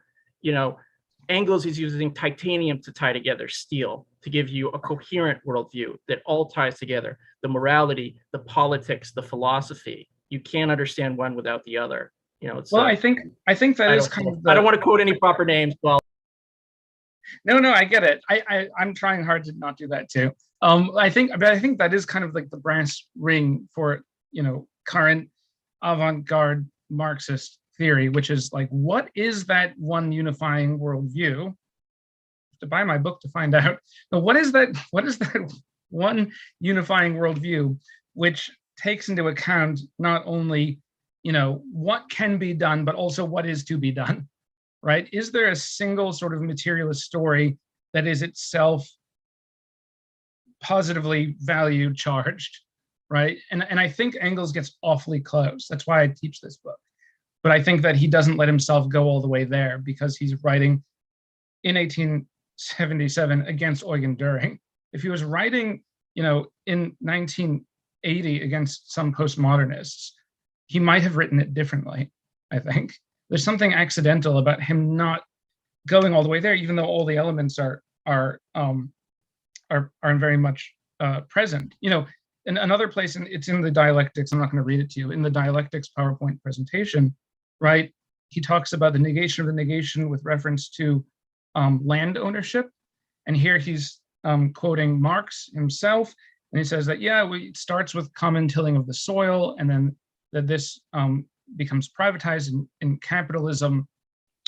Speaker 5: Engels is using titanium to tie together steel, to give you a coherent worldview that all ties together: the morality, the politics, the philosophy. You can't understand one without the other.
Speaker 2: I think that is kind of.
Speaker 5: I don't want to quote any proper names. Well,
Speaker 2: no, I get it. I'm trying hard to not do that too. I think that is kind of like the brass ring for current avant-garde Marxist theory, which is like, what is that one unifying worldview? Have to buy my book to find out. But what is that one unifying worldview which takes into account not only what can be done, but also what is to be done, right? Is there a single sort of materialist story that is itself positively value charged, right? And I think Engels gets awfully close. That's why I teach this book. But I think that he doesn't let himself go all the way there because he's writing in 1877 against Eugen Dühring. If he was writing, in 1980 against some postmodernists, he might have written it differently, I think. There's something accidental about him not going all the way there, even though all the elements are very much present. In another place, and it's in the dialectics, I'm not going to read it to you, in the dialectics PowerPoint presentation, right? He talks about the negation of the negation with reference to land ownership. And here he's quoting Marx himself, and he says that, it starts with common tilling of the soil, and then that this becomes privatized in capitalism.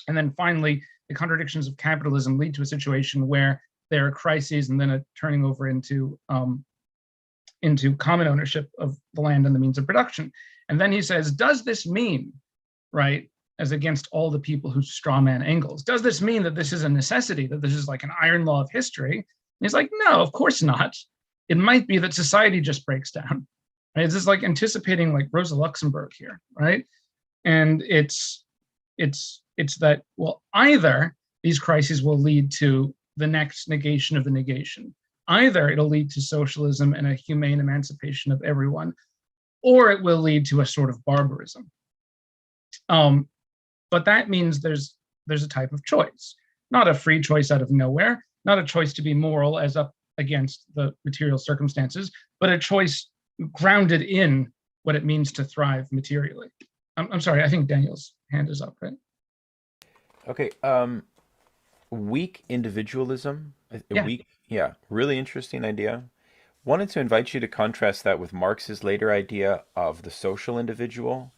Speaker 2: And then finally, the contradictions of capitalism lead to a situation where there are crises and then a turning over into into common ownership of the land and the means of production. And then he says, does this mean, right, as against all the people who strawman Ingles, does this mean that this is a necessity, that this is like an iron law of history? And he's like, no, of course not. It might be that society just breaks down. Right? It's just like anticipating like Rosa Luxemburg here, right? And it's that, well, either these crises will lead to the next negation of the negation, either it'll lead to socialism and a humane emancipation of everyone, or it will lead to a sort of barbarism. But that means there's a type of choice, not a free choice out of nowhere, not a choice to be moral as up against the material circumstances, but a choice grounded in what it means to thrive materially. I'm sorry, I think Daniel's hand is up, right?
Speaker 1: Okay. Weak individualism. Really interesting idea. Wanted to invite you to contrast that with Marx's later idea of the social individual,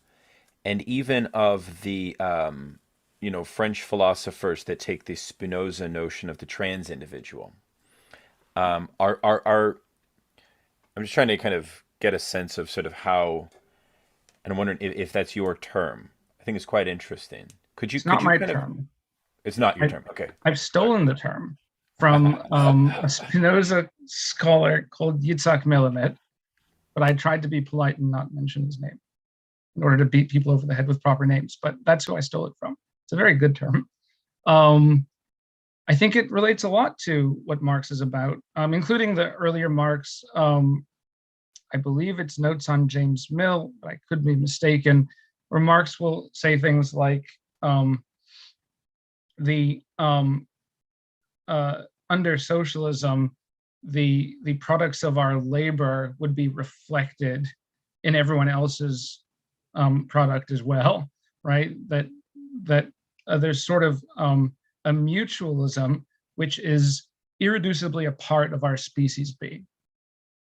Speaker 1: and even of the French philosophers that take the Spinoza notion of the trans individual. I'm just trying to kind of get a sense of sort of how, and I'm wondering if that's your term. I think it's quite interesting.
Speaker 2: It's not my term.
Speaker 1: It's not your term. Okay.
Speaker 2: I've stolen the term from a Spinoza scholar called Yitzhak Melamed, but I tried to be polite and not mention his name in order to beat people over the head with proper names. But that's who I stole it from. It's a very good term. I think it relates a lot to what Marx is about, including the earlier Marx. I believe it's Notes on James Mill, but I could be mistaken, where Marx will say things like, under socialism, the products of our labor would be reflected in everyone else's product as well, right? That there's sort of a mutualism which is irreducibly a part of our species being,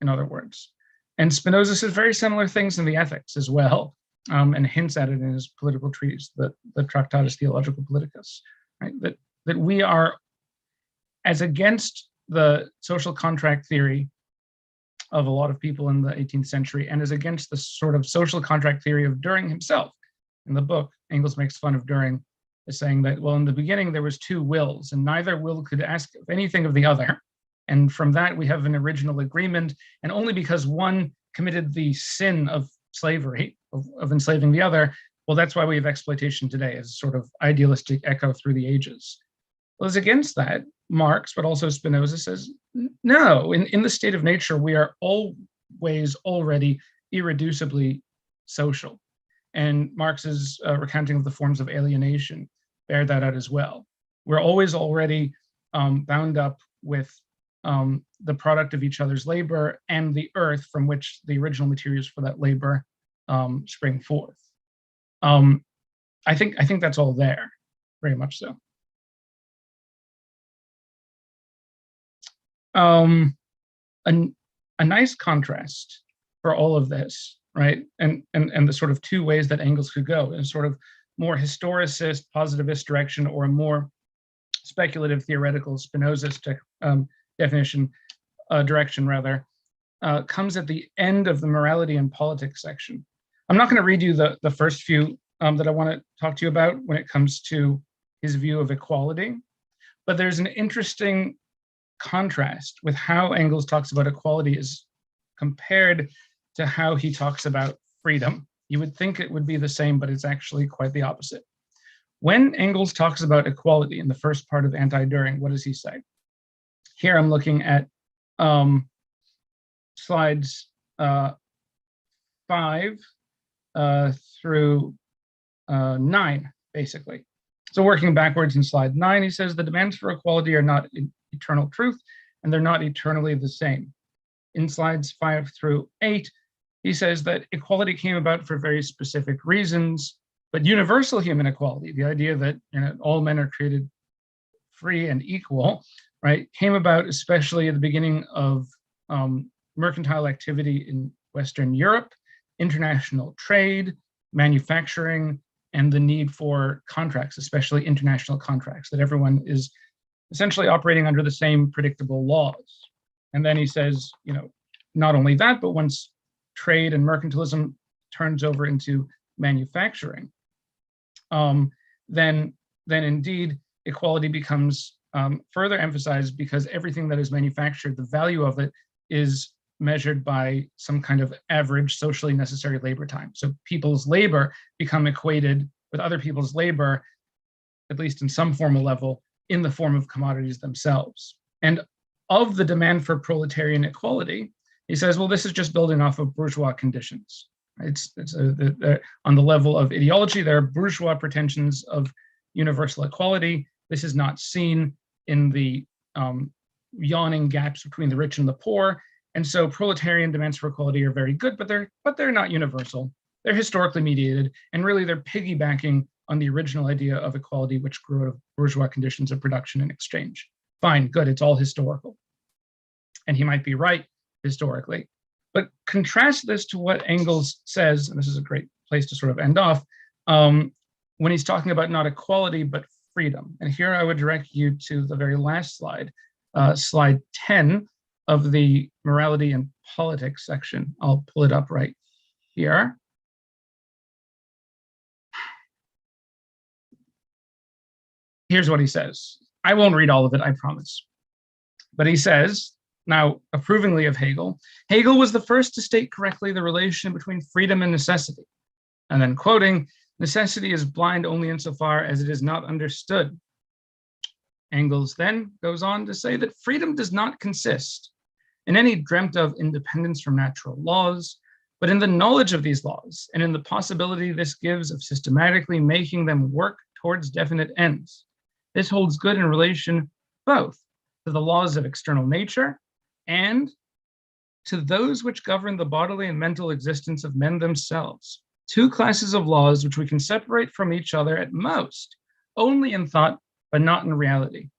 Speaker 2: in other words. And Spinoza says very similar things in the Ethics as well, and hints at it in his political treatise, the Tractatus Theologica Politicus, right? That we are, as against the social contract theory of a lot of people in the 18th century, and as against the sort of social contract theory of Dühring himself. In the book, Engels makes fun of Dühring as saying that, well, in the beginning there was two wills, and neither will could ask anything of the other. And from that we have an original agreement, and only because one committed the sin of slavery, of enslaving the other, well, that's why we have exploitation today as sort of idealistic echo through the ages. Well, as against that, Marx, but also Spinoza says, no, in the state of nature, we are always already irreducibly social. And Marx's recounting of the forms of alienation bear that out as well. We're always already bound up with the product of each other's labor and the earth from which the original materials for that labor spring forth. I think that's all there, very much so. A nice contrast for all of this, right? And the sort of two ways that Engels could go, in a sort of more historicist, positivist direction, or a more speculative, theoretical, Spinozist definition, direction rather, comes at the end of the morality and politics section. I'm not going to read you the first few that I want to talk to you about when it comes to his view of equality, but there's an interesting contrast with how Engels talks about equality as compared to how he talks about freedom. You would think it would be the same, but it's actually quite the opposite. When Engels talks about equality in the first part of Anti-Duhring, what does he say? Here I'm looking at slides 5 through 9, basically. So working backwards in slide 9, he says the demands for equality are not eternal truth, and they're not eternally the same. In slides 5 through 8, he says that equality came about for very specific reasons, but universal human equality, the idea that all men are created free and equal, right, came about especially at the beginning of mercantile activity in Western Europe, international trade, manufacturing, and the need for contracts, especially international contracts, that everyone is essentially operating under the same predictable laws. And then he says, not only that, but once trade and mercantilism turns over into manufacturing, then indeed equality becomes further emphasized, because everything that is manufactured, the value of it is measured by some kind of average socially necessary labor time. So people's labor become equated with other people's labor, at least in some formal level, in the form of commodities themselves. And of the demand for proletarian equality, he says, well, this is just building off of bourgeois conditions. On the level of ideology, there are bourgeois pretensions of universal equality. This is not seen in the yawning gaps between the rich and the poor. And so proletarian demands for equality are very good, but they're not universal. They're historically mediated, and really they're piggybacking on the original idea of equality, which grew out of bourgeois conditions of production and exchange. Fine, good, it's all historical. And he might be right historically. But contrast this to what Engels says, and this is a great place to sort of end off, when he's talking about not equality, but freedom. And here I would direct you to the very last slide, slide 10 of the morality and politics section. I'll pull it up right here. Here's what he says. I won't read all of it, I promise. But he says, now approvingly of Hegel, Hegel was the first to state correctly the relation between freedom and necessity. And then quoting, necessity is blind only insofar as it is not understood. Engels then goes on to say that freedom does not consist in any dreamt of independence from natural laws, but in the knowledge of these laws and in the possibility this gives of systematically making them work towards definite ends. This holds good in relation both to the laws of external nature and to those which govern the bodily and mental existence of men themselves. Two classes of laws which we can separate from each other at most, only in thought, but not in reality.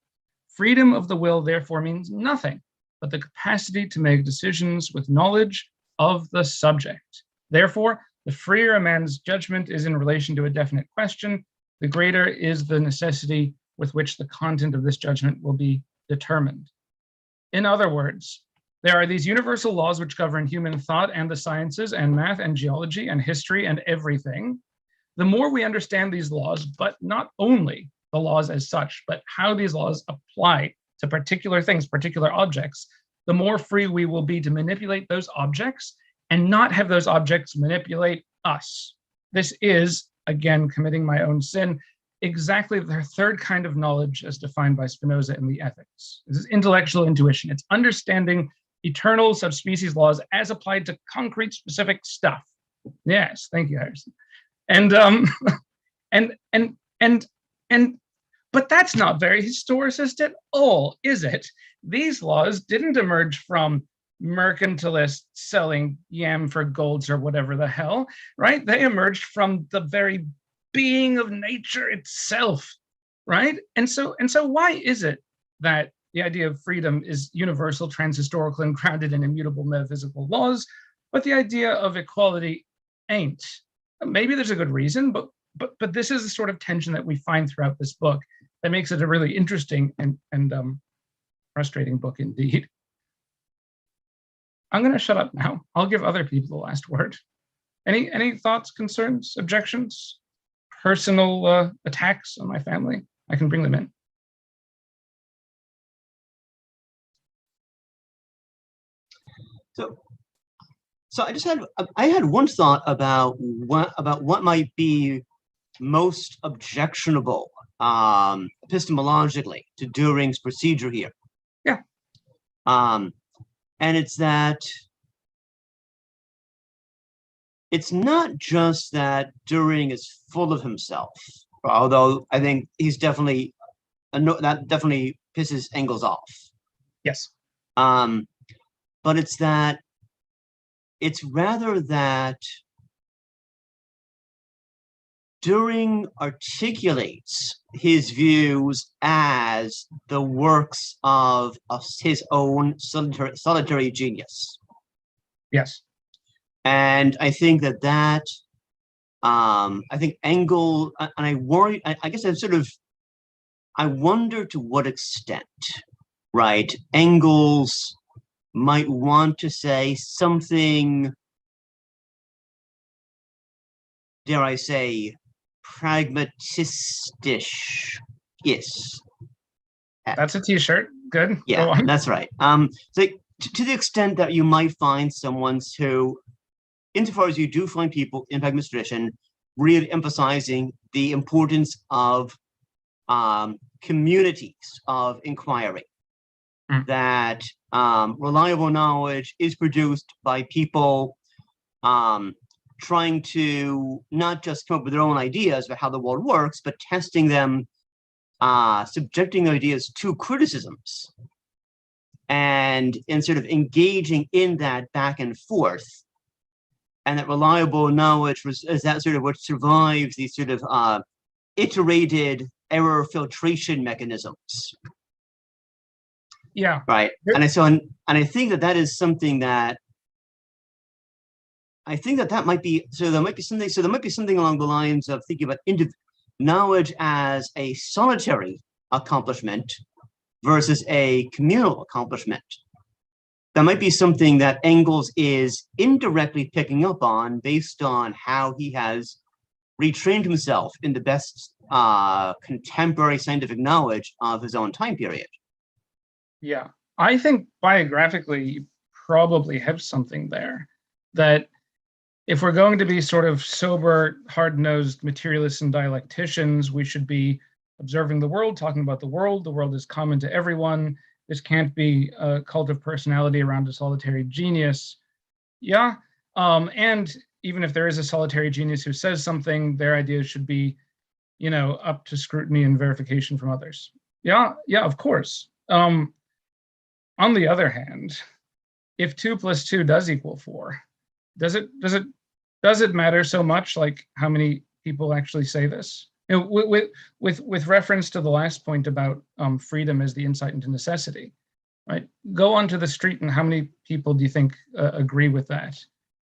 Speaker 2: Freedom of the will therefore means nothing but the capacity to make decisions with knowledge of the subject. Therefore, the freer a man's judgment is in relation to a definite question, the greater is the necessity with which the content of this judgment will be determined. In other words, there are these universal laws which govern human thought and the sciences and math and geology and history and everything. The more we understand these laws, but not only the laws as such, but how these laws apply to particular things, particular objects, the more free we will be to manipulate those objects and not have those objects manipulate us. This is, again, committing my own sin, exactly the third kind of knowledge as defined by Spinoza in the Ethics. This is intellectual intuition. It's understanding eternal subspecies laws as applied to concrete specific stuff. Yes, thank you, Harrison. But that's not very historicist at all, is it? These laws didn't emerge from mercantilists selling yam for golds or whatever the hell, right? They emerged from the very being of nature itself, right? And so why is it that the idea of freedom is universal, transhistorical, and grounded in immutable metaphysical laws, but the idea of equality ain't? Maybe there's a good reason, but this is the sort of tension that we find throughout this book that makes it a really interesting and frustrating book indeed. I'm going to shut up now. I'll give other people the last word. Any thoughts, concerns, objections, personal attacks on my family? I can bring them in.
Speaker 4: So I had one thought about what might be most objectionable epistemologically to Dühring's procedure here.
Speaker 2: Yeah.
Speaker 4: And it's that it's not just that Dühring is full of himself, although I think he's definitely that definitely pisses Engels off.
Speaker 2: Yes.
Speaker 4: But it's rather that Dühring articulates his views as the works of his own solitary genius.
Speaker 2: Yes.
Speaker 4: And I think that I think Engels, and I worry, I guess I wonder to what extent, right, Engels might want to say something, dare I say, pragmatistish. Yes.
Speaker 2: That's a t-shirt. Good.
Speaker 4: Yeah,
Speaker 2: Go on.
Speaker 4: that's right. So to the extent that you might find someone who, insofar as you do find people in pragmatist tradition, really emphasizing the importance of communities of inquiry, that reliable knowledge is produced by people trying to not just come up with their own ideas about how the world works, but testing them, subjecting their ideas to criticisms, and sort of engaging in that back and forth. And that reliable knowledge is that sort of what survives these sort of iterated error filtration mechanisms.
Speaker 2: Yeah.
Speaker 4: Right. And I think that that is something that that might be, there might be something along the lines of thinking about knowledge as a solitary accomplishment versus a communal accomplishment. That might be something that Engels is indirectly picking up on based on how he has retrained himself in the best contemporary scientific knowledge of his own time period.
Speaker 2: Yeah, I think biographically you probably have something there, that if we're going to be sort of sober, hard-nosed materialists and dialecticians, we should be observing the world, talking about the world. The world is common to everyone. This can't be a cult of personality around a solitary genius. Yeah, and even if there is a solitary genius who says something, their ideas should be, you know, up to scrutiny and verification from others. Yeah, of course. On the other hand, if 2 + 2 does equal 4, does it matter so much, like how many people actually say this? You know, with reference to the last point about freedom as the insight into necessity, right? Go onto the street and how many people do you think agree with that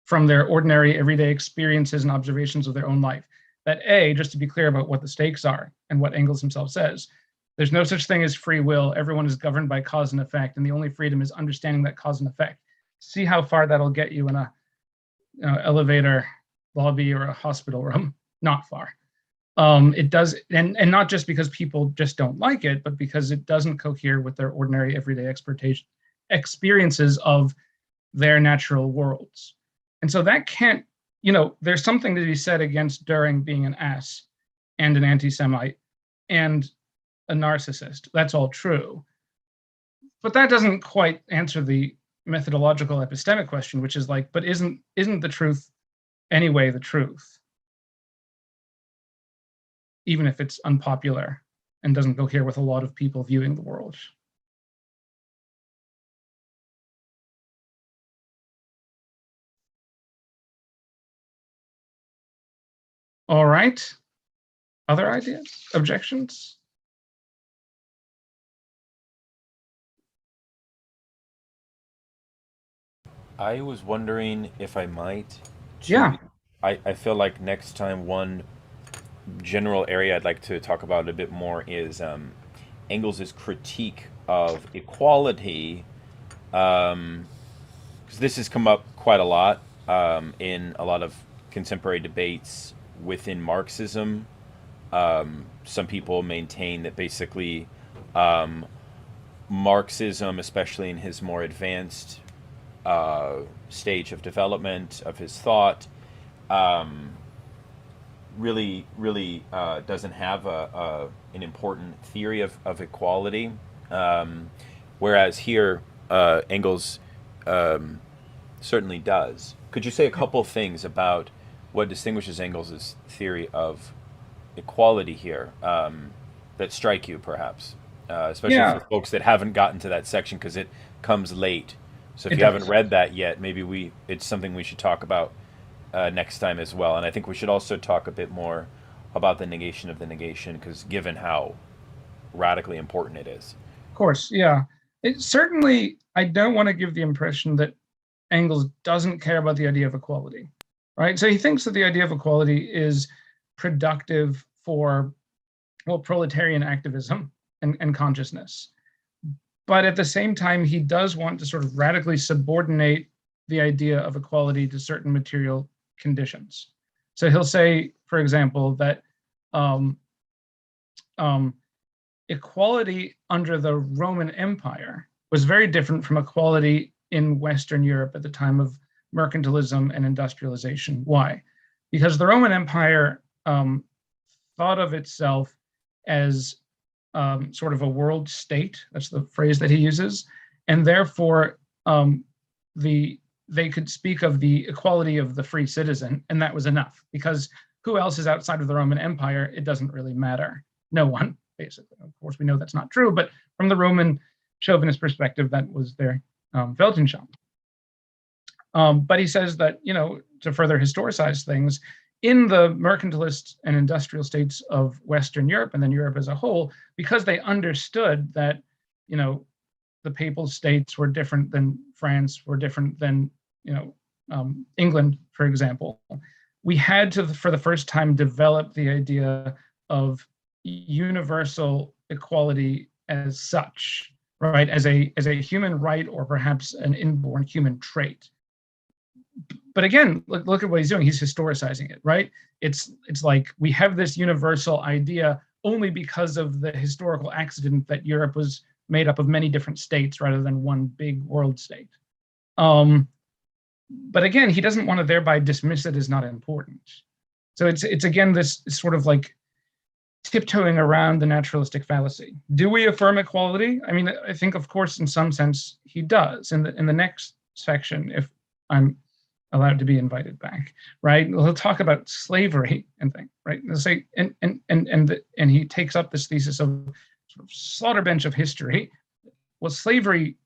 Speaker 2: from their ordinary everyday experiences and observations of their own life? That just to be clear about what the stakes are and what Engels himself says, there's no such thing as free will. Everyone is governed by cause and effect, and the only freedom is understanding that cause and effect. See how far that'll get you in a elevator, lobby, or a hospital room. Not far. It does, and not just because people just don't like it, but because it doesn't cohere with their ordinary everyday experiences of their natural worlds. And so that can't, there's something to be said against Dühring being an ass and an anti-Semite and a narcissist. That's all true. But that doesn't quite answer the methodological epistemic question, which is like, but isn't the truth anyway the truth? Even if it's unpopular and doesn't cohere with a lot of people viewing the world. All right. Other ideas? Objections?
Speaker 1: I was wondering if I might.
Speaker 2: Yeah.
Speaker 1: I feel like next time one general area I'd like to talk about a bit more is Engels' critique of equality, because this has come up quite a lot in a lot of contemporary debates within Marxism. Some people maintain that basically Marxism, especially in his more advanced stage of development of his thought, really doesn't have an important theory of equality, whereas here Engels certainly does. Could you say a couple things about what distinguishes Engels' theory of equality here that strike you, perhaps, especially for folks that haven't gotten to that section because it comes late? So if you haven't read that yet, maybe it's something we should talk about next time as well. And I think we should also talk a bit more about the negation of the negation, because given how radically important it is.
Speaker 2: Of course, yeah. Certainly, I don't want to give the impression that Engels doesn't care about the idea of equality, right? So he thinks that the idea of equality is productive for, well, proletarian activism and consciousness. But at the same time, he does want to sort of radically subordinate the idea of equality to certain material conditions. So he'll say, for example, that equality under the Roman Empire was very different from equality in Western Europe at the time of mercantilism and industrialization. Why? Because the Roman Empire thought of itself as sort of a world state. That's the phrase that he uses. And therefore, they could speak of the equality of the free citizen, and that was enough. Because who else is outside of the Roman Empire? It doesn't really matter. No one, basically. Of course, we know that's not true, but from the Roman chauvinist perspective, that was their Weltanschauung. But he says that, you know, to further historicize things, in the mercantilist and industrial states of Western Europe and then Europe as a whole, because they understood that, you know, the papal states were different than France, were different than, you know, England, for example, we had to, for the first time, develop the idea of universal equality as such, right? As a human right, or perhaps an inborn human trait. But again, look at what he's doing. He's historicizing it, right? It's like we have this universal idea only because of the historical accident that Europe was made up of many different states rather than one big world state. But again, he doesn't want to thereby dismiss it as not important. So it's again this sort of like tiptoeing around the naturalistic fallacy. Do we affirm equality? I mean, I think, of course, in some sense, he does. In the next section, if I'm allowed to be invited back, right? He'll talk about slavery and things, right? He'll say, and he takes up this thesis of sort of slaughter bench of history. Well, slavery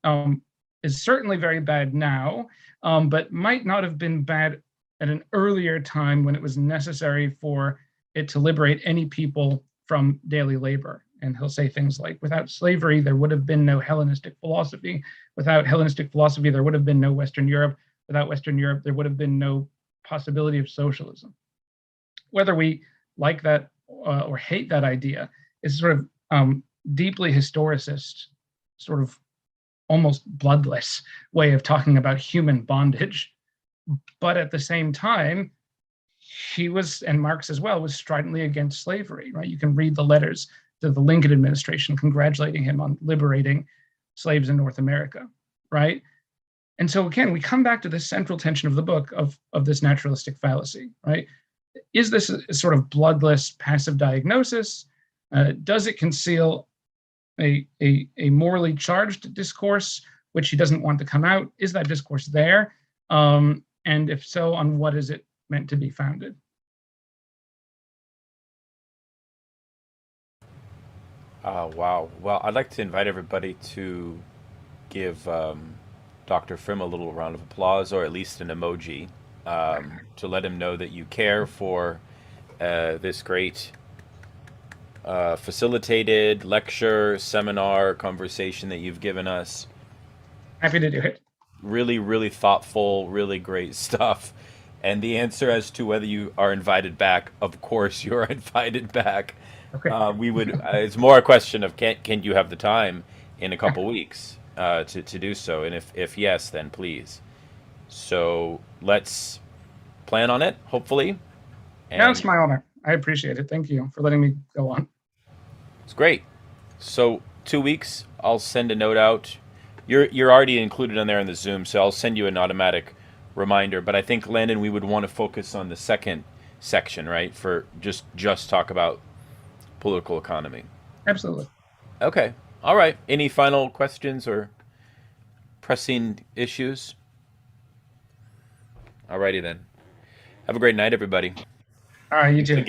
Speaker 2: is certainly very bad now, but might not have been bad at an earlier time when it was necessary for it to liberate any people from daily labor. And he'll say things like, without slavery, there would have been no Hellenistic philosophy. Without Hellenistic philosophy, there would have been no Western Europe. Without Western Europe, there would have been no possibility of socialism. Whether we like that or hate that idea is sort of deeply historicist, sort of almost bloodless way of talking about human bondage. But at the same time, he was, and Marx as well, was stridently against slavery, right? You can read the letters to the Lincoln administration congratulating him on liberating slaves in North America, right? And so again, we come back to this central tension of the book of this naturalistic fallacy, right? Is this a sort of bloodless passive diagnosis? Does it conceal a morally charged discourse, which he doesn't want to come out? Is that discourse there? And if so, on what is it meant to be founded?
Speaker 1: Wow. Well, I'd like to invite everybody to give Dr. Frim a little round of applause, or at least an emoji, to let him know that you care for this great facilitated lecture, seminar, conversation that you've given us.
Speaker 2: Happy to do it.
Speaker 1: Really, really thoughtful, really great stuff. And the answer as to whether you are invited back, of course you're invited back.
Speaker 2: Okay.
Speaker 1: We would. It's more a question of can you have the time in a couple weeks to do so, and if yes, then please. So let's plan on it, hopefully. And
Speaker 2: No, it's my honor. I appreciate it. Thank you for letting me go on.
Speaker 1: it's great. So 2 weeks, I'll send a note out. You're already included on there in the Zoom, so I'll send you an automatic reminder. But I think, Landon, we would want to focus on the second section, right? For just talk about political economy.
Speaker 2: Absolutely.
Speaker 1: Okay. All right. Any final questions or pressing issues? All righty then. Have a great night, everybody.
Speaker 2: All right, you too.
Speaker 1: Again.